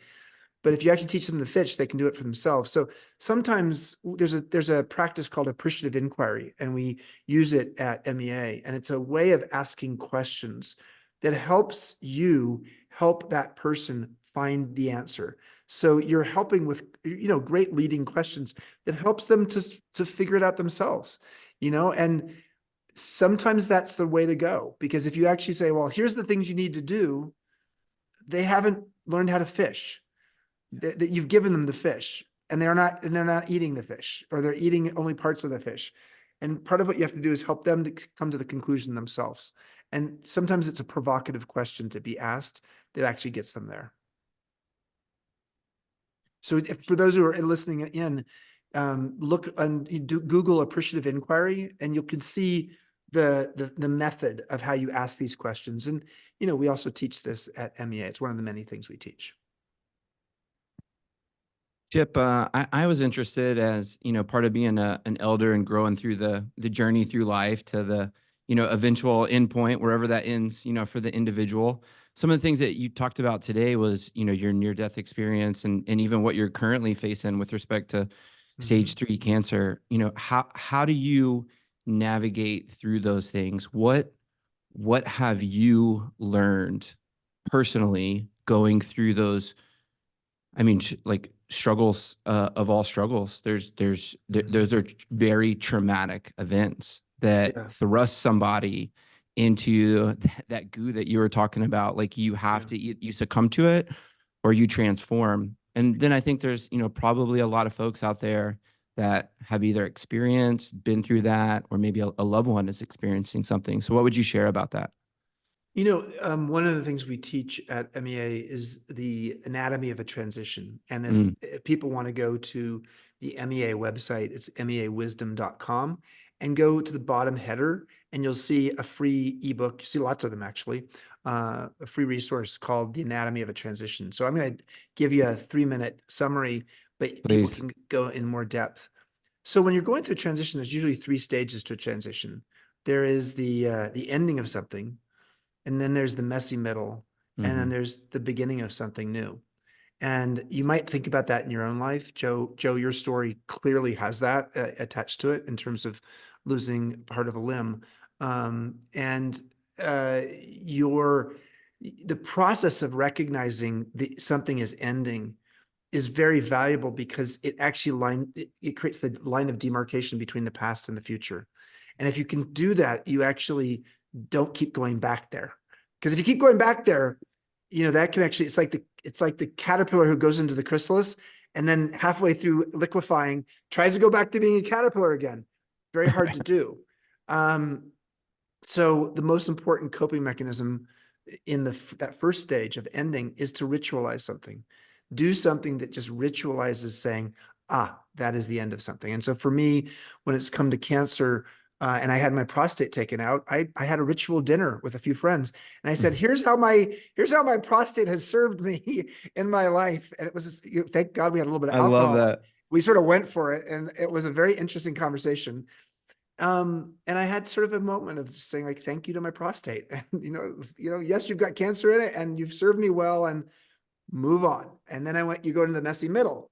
but if you actually teach them to fish, they can do it for themselves. So sometimes there's a practice called appreciative inquiry, and we use it at MEA, and it's a way of asking questions that helps you help that person find the answer. So you're helping with, you know, great leading questions that helps them to figure it out themselves, you know, and sometimes that's the way to go, because if you actually say, well, here's the things you need to do, they haven't learned how to fish. That you've given them the fish and they're not eating the fish, or they're eating only parts of the fish. And part of what you have to do is help them to come to the conclusion themselves. And sometimes it's a provocative question to be asked that actually gets them there. So for those who are listening in, look and Google appreciative inquiry, and you can see the method of how you ask these questions. And, you know, we also teach this at MEA. It's one of the many things we teach. Chip, I was interested as, part of being an elder and growing through the journey through life to the, eventual end point, wherever that ends, for the individual. Some of the things that you talked about today was, your near-death experience and even what you're currently facing with respect to stage 3 cancer. How do you navigate through those things? What have you learned personally going through those? I mean, like struggles of all struggles. Those are very traumatic events that thrust somebody into that goo that you were talking about. Like you have to, you succumb to it or you transform. And then I think there's, probably a lot of folks out there that have either experienced, been through that, or maybe a loved one is experiencing something. So what would you share about that? One of the things we teach at MEA is the anatomy of a transition. And if people want to go to the MEA website, it's meawisdom.com, and go to the bottom header, and you'll see a free ebook. You see lots of them, actually, a free resource called The Anatomy of a Transition. So I'm going to give you a 3-minute summary, but people can go in more depth. So when you're going through a transition, there's usually 3 stages to a transition. There is the ending of something, and then there's the messy middle, and then there's the beginning of something new. And you might think about that in your own life. Joe, your story clearly has that attached to it in terms of losing part of a limb. And the process of recognizing something is ending is very valuable because it actually it creates the line of demarcation between the past and the future. And if you can do that, you actually don't keep going back there. Because if you keep going back there, that can actually, it's like the caterpillar who goes into the chrysalis and then halfway through liquefying tries to go back to being a caterpillar again. Very hard to do. So the most important coping mechanism in that first stage of ending is to ritualize something. Do something that just ritualizes saying, that is the end of something. And so for me, when it's come to cancer, and I had my prostate taken out, I had a ritual dinner with a few friends, and I said, here's how my prostate has served me in my life. And it was, thank God we had a little bit of alcohol. I love that. We sort of went for it, and it was a very interesting conversation. And I had sort of a moment of saying, like, thank you to my prostate. And, yes, you've got cancer in it and you've served me well, and move on. And then you go into the messy middle,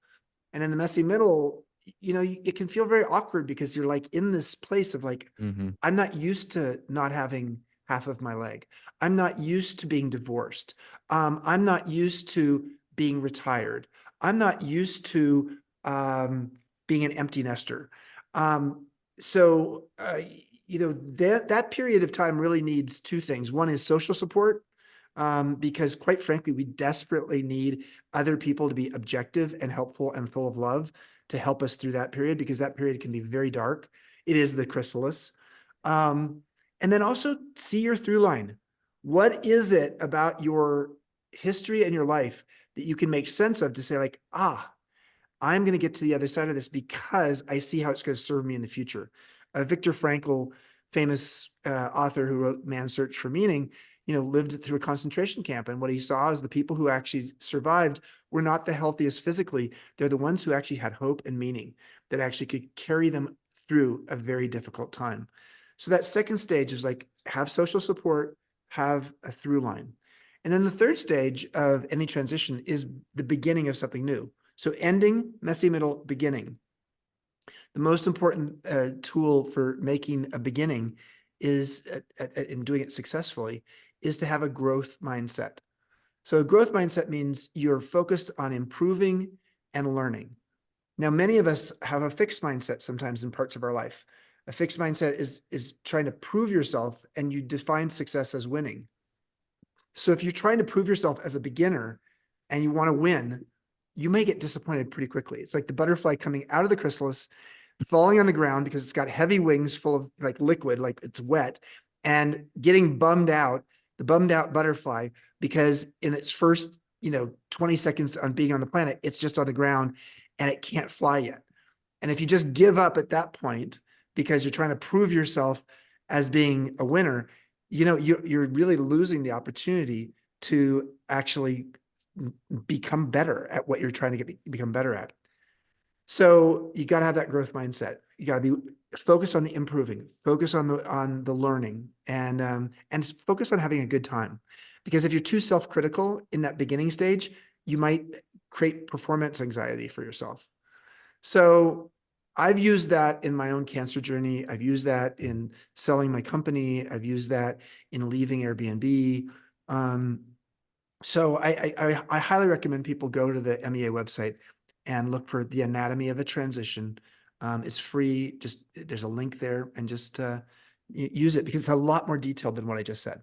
and in the messy middle, it can feel very awkward because you're like in this place of like, I'm not used to not having half of my leg. I'm not used to being divorced. I'm not used to being retired. I'm not used to being an empty nester. So that period of time really needs 2 things. One is social support, because quite frankly, we desperately need other people to be objective and helpful and full of love to help us through that period, because that period can be very dark. It is the chrysalis. And then also see your through line. What is it about your history and your life that you can make sense of to say like, I'm going to get to the other side of this because I see how it's going to serve me in the future. Viktor Frankl, famous author who wrote Man's Search for Meaning, lived through a concentration camp. And what he saw is the people who actually survived were not the healthiest physically. They're the ones who actually had hope and meaning that actually could carry them through a very difficult time. So that second stage is like, have social support, have a through line. And then the third stage of any transition is the beginning of something new. So ending, messy middle, beginning. The most important tool for making a beginning is, in doing it successfully, is to have a growth mindset. So a growth mindset means you're focused on improving and learning. Now, many of us have a fixed mindset sometimes in parts of our life. A fixed mindset is trying to prove yourself, and you define success as winning. So if you're trying to prove yourself as a beginner and you want to win, you may get disappointed pretty quickly. It's like the butterfly coming out of the chrysalis, falling on the ground because it's got heavy wings full of like liquid, like it's wet, and getting bummed out, the bummed out butterfly, because in its first, 20 seconds on being on the planet, it's just on the ground and it can't fly yet. And if you just give up at that point because you're trying to prove yourself as being a winner, you're really losing the opportunity to actually become better at what you're trying to become better at. So you got to have that growth mindset. You got to be focused on the improving, focus on the learning, and focus on having a good time. Because if you're too self-critical in that beginning stage, you might create performance anxiety for yourself. So I've used that in my own cancer journey. I've used that in selling my company. I've used that in leaving Airbnb. So I highly recommend people go to the MEA website and look for the anatomy of a transition. It's free. Just there's a link there, and just use it because it's a lot more detailed than what I just said.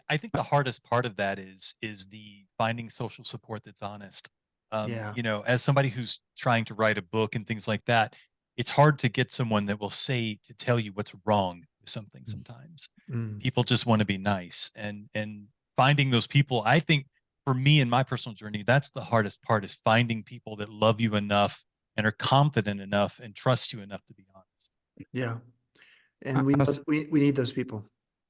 I think the hardest part of that is the finding social support that's honest. Yeah. You know, as somebody who's trying to write a book and things like that, it's hard to get someone that will to tell you what's wrong with something sometimes. People just want to be nice, and finding those people, I think for me in my personal journey, that's the hardest part, is finding people that love you enough and are confident enough and trust you enough to be honest. Yeah. And we need those people.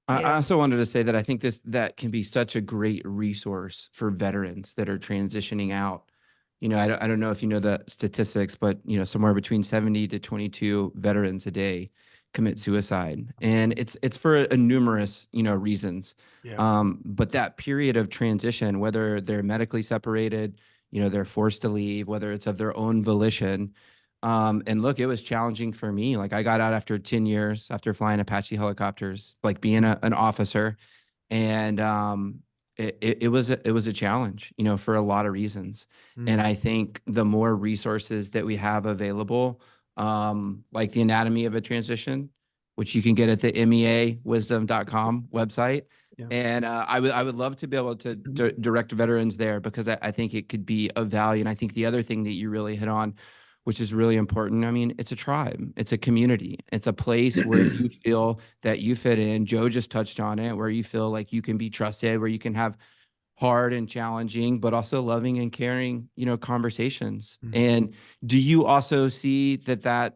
I Yeah. also wanted to say that I think that can be such a great resource for veterans that are transitioning out. You know, I don't know if you know the statistics, but you know, somewhere between 70 to 22 veterans a day commit suicide, and it's for a numerous, you know, reasons. Yeah. But that period of transition, whether they're medically separated, you know, they're forced to leave, whether it's of their own volition. And look, it was challenging for me. Like I got out after 10 years after flying Apache helicopters, like being an officer. And it was a challenge, you know, for a lot of reasons. And I think the more resources that we have available, like the anatomy of a transition, which you can get at the meawisdom.com website. Yeah. And I would love to be able to direct veterans there, because I think it could be of value. And I think the other thing that you really hit on, which is really important, I mean, it's a tribe, it's a community, it's a place where you feel that you fit in. Joe just touched on it, where you feel like you can be trusted, where you can have hard and challenging, but also loving and caring, you know, conversations. And do you also see that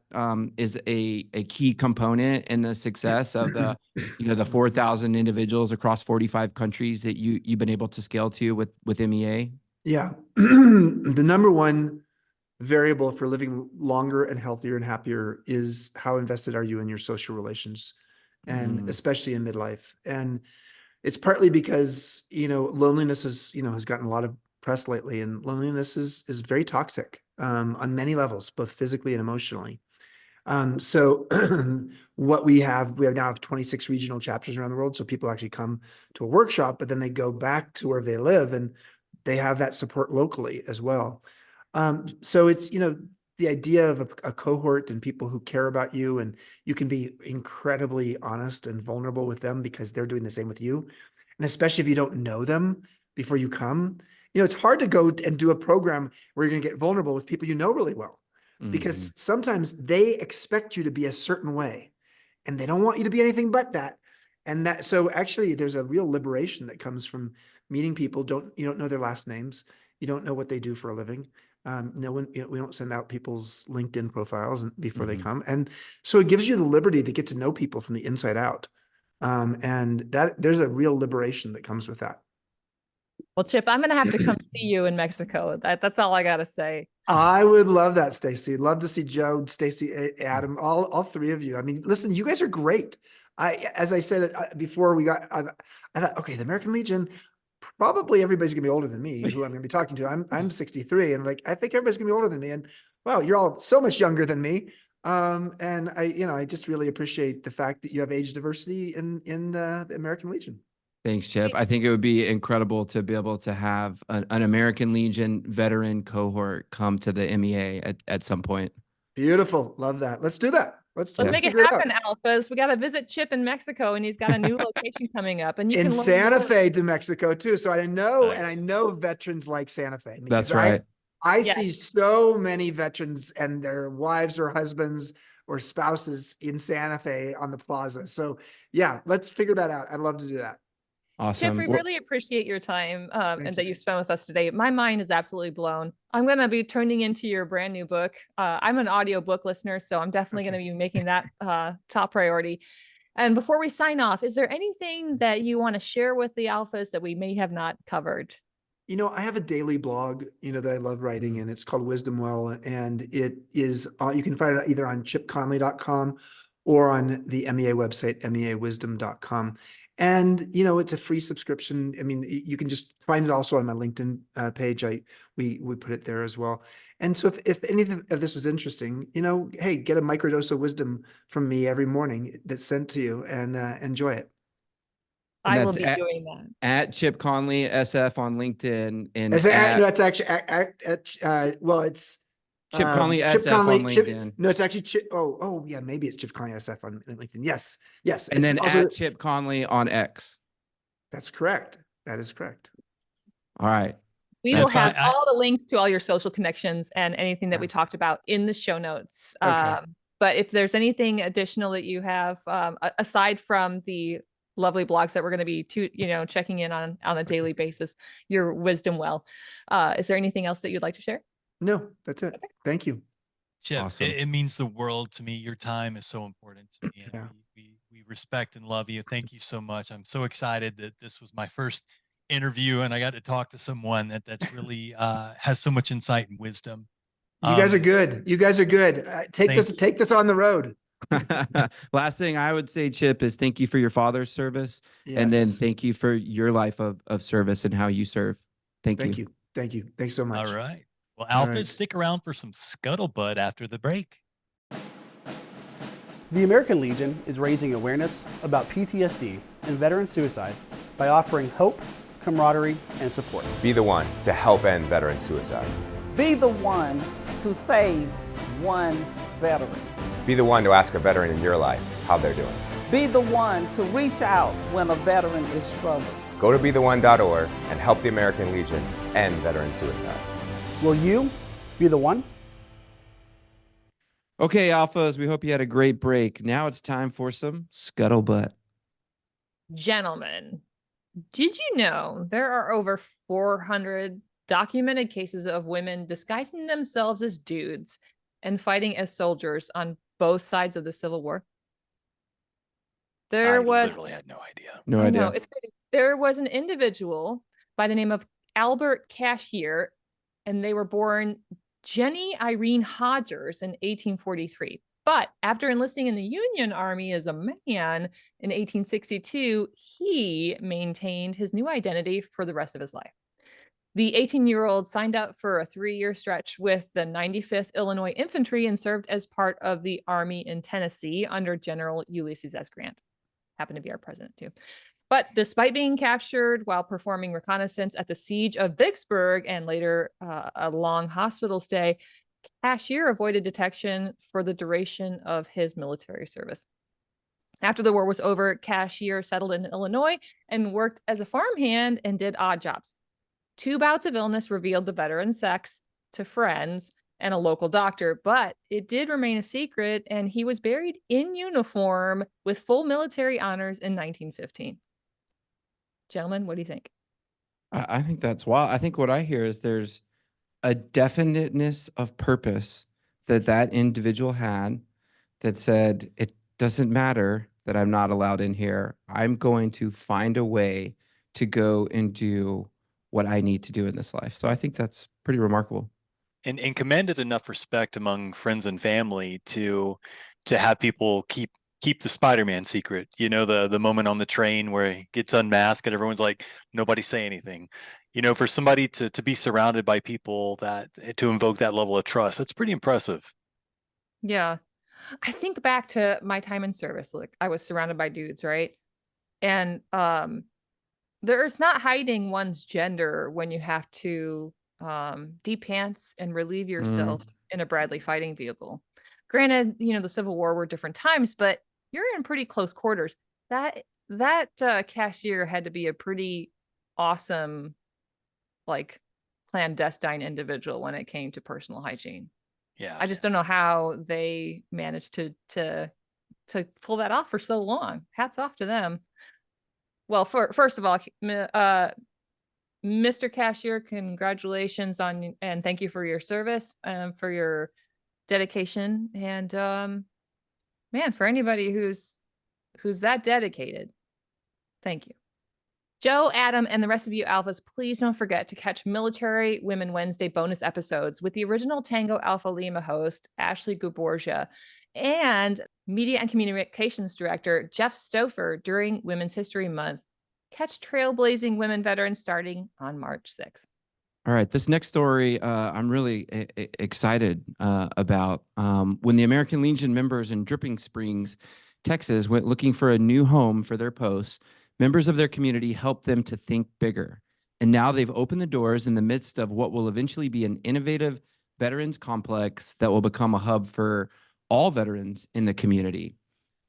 is a key component in the success of the, you know, the 4,000 individuals across 45 countries that you've been able to scale to with MEA? Yeah. The number one variable for living longer and healthier and happier is how invested are you in your social relations, and especially in midlife. And it's partly because, you know, loneliness is, you know, has gotten a lot of press lately, and loneliness is very toxic on many levels, both physically and emotionally. So what we now have 26 regional chapters around the world. So people actually come to a workshop, but then they go back to where they live and they have that support locally as well. So it's, you know, the idea of a cohort and people who care about you, and you can be incredibly honest and vulnerable with them because they're doing the same with you. And especially if you don't know them before you come, you know, it's hard to go and do a program where you're going to get vulnerable with people you know really well, because sometimes they expect you to be a certain way and they don't want you to be anything but that. And that, so actually there's a real liberation that comes from meeting people. You don't know their last names. You don't know what they do for a living. No one, you know, we don't send out people's LinkedIn profiles before they come. And so it gives you the liberty to get to know people from the inside out. And that there's a real liberation that comes with that. Well, Chip, I'm going to have to come see you in Mexico. That's all I got to say. I would love that, Stacy. Love to see Joe, Stacy, Adam, all three of you. I mean, listen, you guys are great. As I said before I thought, okay, the American Legion, probably everybody's gonna be older than me, who I'm gonna be talking to. I'm 63, and like I think everybody's gonna be older than me. And wow, you're all so much younger than me. And I just really appreciate the fact that you have age diversity in the American Legion. Thanks, Chip. I think it would be incredible to be able to have an American Legion veteran cohort come to the MEA at some point. Beautiful. Love that. Let's do that. Let's make it happen, Alphas. We got to visit Chip in Mexico, and he's got a new location coming up. And you in can Santa Fe, New Mexico too. So I know, Nice. And I know veterans like Santa Fe. That's right. I see so many veterans and their wives or husbands or spouses in Santa Fe on the plaza. So yeah, let's figure that out. I'd love to do that. Awesome. Chip, we really appreciate your time and that you've spent with us today. My mind is absolutely blown. I'm going to be turning into your brand new book. I'm an audiobook listener, so I'm definitely going to be making that top priority. And before we sign off, is there anything that you want to share with the Alphas that we may have not covered? I have a daily blog, that I love writing, and it's called Wisdom Well, and it is, you can find it either on chipconley.com or on the MEA website, meawisdom.com. And, it's a free subscription. I mean, you can just find it also on my LinkedIn page. We put it there as well. And so if anything of this was interesting, hey, get a microdose of wisdom from me every morning that's sent to you, and enjoy it. And I will that's be doing that. at Chip Conley SF on LinkedIn and No, it's actually well, it's Chip Conley Chip SF Conley. on LinkedIn. No, it's actually Chip. Oh, yeah, maybe it's Chip Conley SF on LinkedIn. Yes. And it's then also, at Chip Conley on X. that's correct. That is correct. All right. We will have all the links to all your social connections and anything that we talked about in the show notes. Okay. But if there's anything additional that you have, aside from the lovely blogs that we're going to be checking in on a daily basis, your wisdom well, is there anything else that you'd like to share? No, that's it. Okay. Thank you. Chip, Awesome. it means the world to me. Your time is so important to me. And Yeah. we respect and love you. Thank you so much. I'm so excited that this was my first interview and I got to talk to someone that's really has so much insight and wisdom. You guys are good. You guys are good. Take this on the road. Last thing I would say, Chip, is thank you for your father's service. Yes. And then thank you for your life of service and how you serve. Thank you. Thank you. Thanks so much. All right. Well, Alpha, right. stick around for some scuttlebutt after the break. The American Legion is raising awareness about PTSD and veteran suicide by offering hope, camaraderie, and support. Be the one to help end veteran suicide. Be the one to save one veteran. Be the one to ask a veteran in your life how they're doing. Be the one to reach out when a veteran is struggling. Go to betheone.org and help the American Legion end veteran suicide. Will you be the one? Okay, Alphas, we hope you had a great break. Now it's time for some scuttlebutt. Gentlemen, did you know there are over 400 documented cases of women disguising themselves as dudes and fighting as soldiers on both sides of the Civil War? I literally had no idea. No I idea. know, it's crazy. There was an individual by the name of Albert Cashier, and they were born Jenny Irene Hodgers in 1843. But after enlisting in the Union Army as a man in 1862, he maintained his new identity for the rest of his life. The 18-year-old signed up for a 3-year stretch with the 95th Illinois Infantry and served as part of the Army in Tennessee under General Ulysses S. Grant. Happened to be our president, too. But despite being captured while performing reconnaissance at the siege of Vicksburg and later a long hospital stay, Cashier avoided detection for the duration of his military service. After the war was over, Cashier settled in Illinois and worked as a farmhand and did odd jobs. 2 bouts of illness revealed the veteran's sex to friends and a local doctor, but it did remain a secret, and he was buried in uniform with full military honors in 1915. Gentlemen, what do you think? I think that's wild. I think what I hear is there's a definiteness of purpose that individual had that said, it doesn't matter that I'm not allowed in here. I'm going to find a way to go and do what I need to do in this life. So I think that's pretty remarkable. And commanded enough respect among friends and family to have people keep the Spider-Man secret. You know, the moment on the train where he gets unmasked and everyone's like, nobody say anything. You know, for somebody to be surrounded by people to invoke that level of trust, that's pretty impressive. Yeah. I think back to my time in service. Like, I was surrounded by dudes, right? And there's not hiding one's gender when you have to de-pants and relieve yourself in a Bradley fighting vehicle. Granted, the Civil War were different times, but you're in pretty close quarters. That Cashier had to be a pretty awesome, like, clandestine individual when it came to personal hygiene. Yeah. I just don't know how they managed to pull that off for so long. Hats off to them. Well, first of all, Mr. Cashier, congratulations and thank you for your service and for your dedication. And man, for anybody who's that dedicated, thank you. Joe, Adam, and the rest of you alphas, please don't forget to catch Military Women Wednesday bonus episodes with the original Tango Alpha Lima host, Ashley Guborgia, and Media and Communications Director, Jeff Stouffer, during Women's History Month. Catch trailblazing women veterans starting on March 6th. All right, this next story I'm really excited about. When the American Legion members in Dripping Springs, Texas, went looking for a new home for their posts, members of their community helped them to think bigger. And now they've opened the doors in the midst of what will eventually be an innovative veterans complex that will become a hub for all veterans in the community.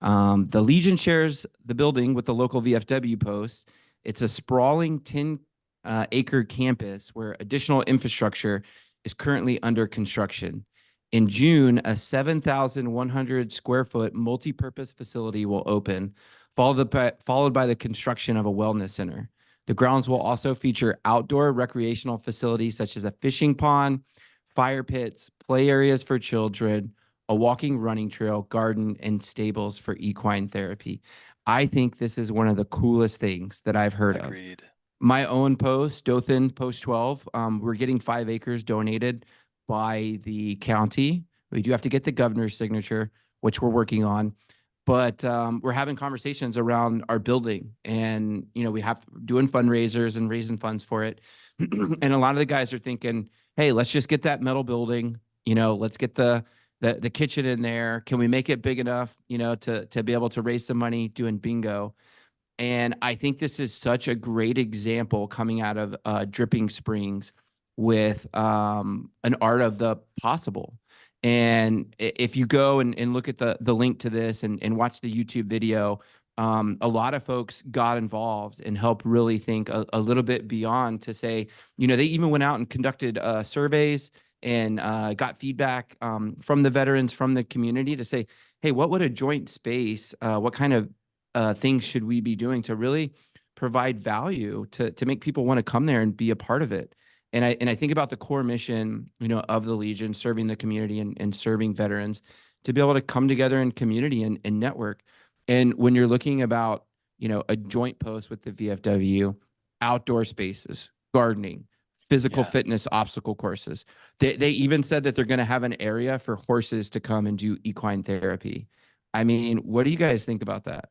The Legion shares the building with the local VFW post. It's a sprawling 10-acre campus where additional infrastructure is currently under construction. In June, a 7,100 square foot multi-purpose facility will open, followed by the construction of a wellness center. The grounds will also feature outdoor recreational facilities such as a fishing pond, fire pits, play areas for children, a walking running trail, garden, and stables for equine therapy. I think this is one of the coolest things that I've heard of. My own post, Dothan Post 12, we're getting 5 acres donated by the county. We do have to get the governor's signature, which we're working on. But we're having conversations around our building, and we have doing fundraisers and raising funds for it. And a lot of the guys are thinking, hey, let's just get that metal building. Let's get the kitchen in there. Can we make it big enough, to be able to raise some money doing bingo? And I think this is such a great example coming out of Dripping Springs with an art of the possible. And if you go and look at the link to this and watch the YouTube video, a lot of folks got involved and helped really think a little bit beyond to say, they even went out and conducted surveys and got feedback from the veterans, from the community to say, hey, what would a joint space, what kind of things should we be doing to really provide value to make people want to come there and be a part of it? And I think about the core mission, of the Legion, serving the community and serving veterans, to be able to come together in community and network. And when you're looking about, a joint post with the VFW, outdoor spaces, gardening, physical fitness obstacle courses. They even said that they're going to have an area for horses to come and do equine therapy. I mean, what do you guys think about that?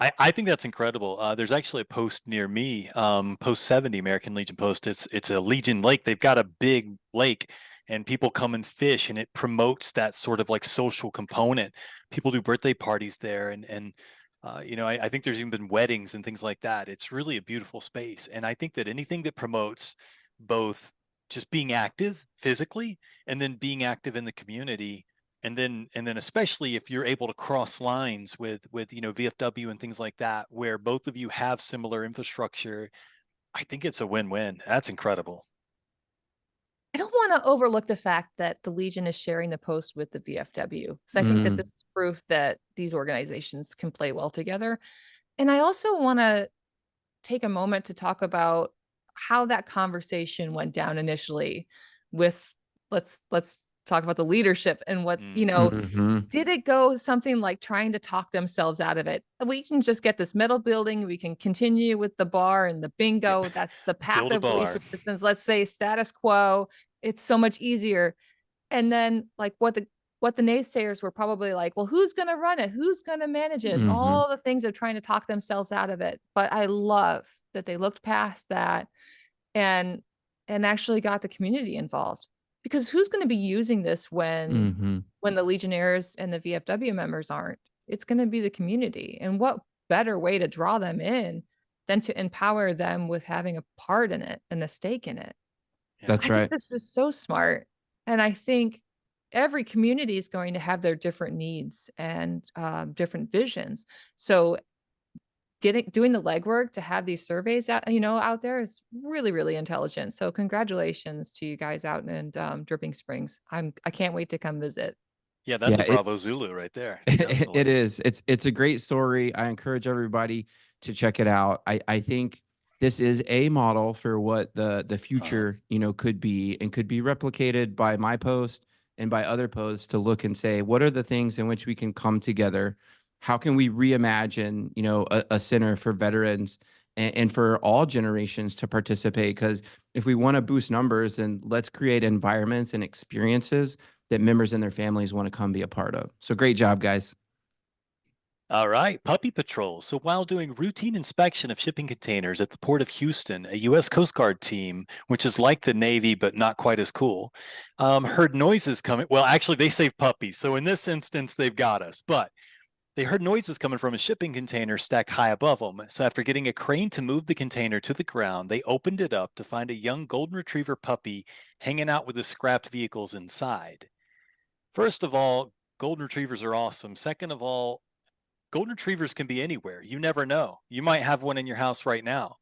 I think that's incredible. There's actually a post near me, post 70, American Legion post. It's a Legion lake. They've got a big lake and people come and fish, and it promotes that sort of like social component. People do birthday parties there. And I think there's even been weddings and things like that. It's really a beautiful space. And I think that anything that promotes both just being active physically and then being active in the community, and then especially if you're able to cross lines with VFW and things like that, where both of you have similar infrastructure, I think it's a win-win. That's incredible. I don't want to overlook the fact that the Legion is sharing the post with the VFW, because I think that this is proof that these organizations can play well together. And I also want to take a moment to talk about how that conversation went down initially with, let's talk about the leadership and what, did it go something like trying to talk themselves out of it? We can just get this metal building. We can continue with the bar and the bingo. That's the path of least resistance. Let's say status quo. It's so much easier. And then like what the naysayers were probably like, well, who's going to run it? Who's going to manage it? All the things of trying to talk themselves out of it. But I love that they looked past that and actually got the community involved. Because who's going to be using this when the Legionnaires and the VFW members aren't? It's going to be the community. And what better way to draw them in than to empower them with having a part in it and a stake in it? That's right. I think this is so smart. And I think every community is going to have their different needs and different visions. So doing the legwork to have these surveys out there is really, really intelligent. So congratulations to you guys out in Dripping Springs. I can't wait to come visit. Yeah, that's a Bravo Zulu right there. It is. It's a great story. I encourage everybody to check it out. I think this is a model for what the future, could be, and could be replicated by my post and by other posts to look and say, what are the things in which we can come together? How can we reimagine, a center for veterans, and and for all generations to participate. Because if we want to boost numbers, then let's create environments and experiences that members and their families want to come be a part of. So great job, guys. All right, Puppy Patrol. So while doing routine inspection of shipping containers at the Port of Houston, a U.S. Coast Guard team, which is like the Navy but not quite as cool, heard noises coming. Well, actually, they saved puppies. So in this instance, they've got us. But they heard noises coming from a shipping container stacked high above them. So after getting a crane to move the container to the ground, they opened it up to find a young golden retriever puppy hanging out with the scrapped vehicles inside. First of all, golden retrievers are awesome. Second of all, golden retrievers can be anywhere. You never know. You might have one in your house right now.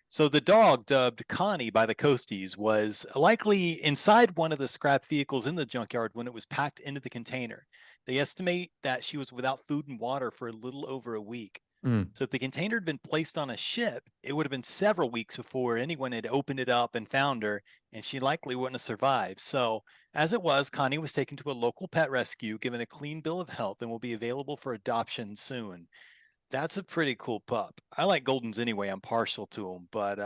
So the dog, dubbed Connie by the Coasties, was likely inside one of the scrap vehicles in the junkyard when it was packed into the container. They estimate that she was without food and water for a little over a week. So if the container had been placed on a ship, it would have been several weeks before anyone had opened it up and found her, and she likely wouldn't have survived. So as it was, Connie was taken to a local pet rescue, given a clean bill of health, and will be available for adoption soon. That's a pretty cool pup. I like Goldens anyway. I'm partial to them, but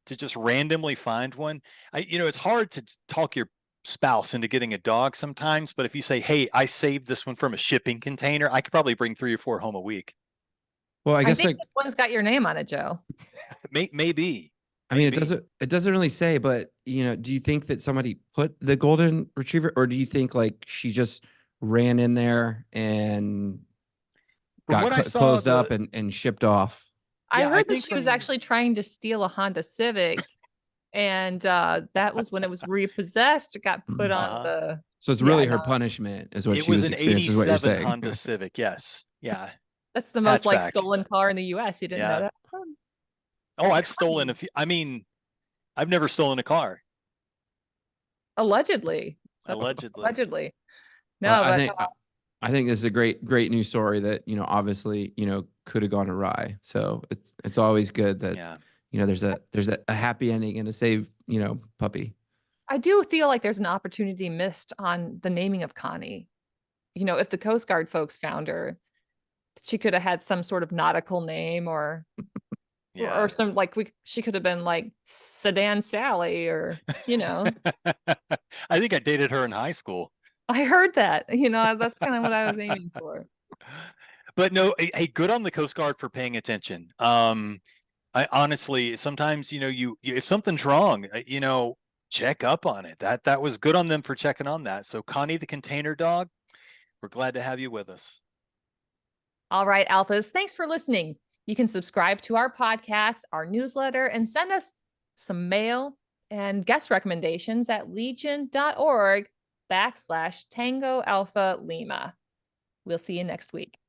to just randomly find one, it's hard to talk your spouse into getting a dog sometimes, but if you say, hey, I saved this one from a shipping container, I could probably bring 3 or 4 home a week. Well, I guess think this one's got your name on it, Joe. Maybe. I mean, it doesn't really say, but do you think that somebody put the golden retriever, or do you think like she just ran in there and got closed up and shipped off? I heard that she was actually trying to steal a Honda Civic, and that was when it was repossessed. It got put on the. So it's really her punishment, is what she was experiencing. It was an '87 Honda Civic. Yes, yeah. That's the most stolen car in the U.S. You didn't know that? Oh, I've stolen a few. I mean, I've never stolen a car. Allegedly. Allegedly. No, I think this is a great news story that, obviously, could have gone awry. So it's always good that, there's a happy ending and a save, puppy. I do feel like there's an opportunity missed on the naming of Connie. If the Coast Guard folks found her, she could have had some sort of nautical name or some she could have been like Sedan Sally or, I think I dated her in high school. I heard that, that's kind of what I was aiming for. But no, hey, good on the Coast Guard for paying attention. I honestly, sometimes, you if something's wrong, check up on it. That was good on them for checking on that. So Connie, the container dog, we're glad to have you with us. All right, Alphas, thanks for listening. You can subscribe to our podcast, our newsletter, and send us some mail and guest recommendations at legion.org/Tango Alpha Lima. We'll see you next week.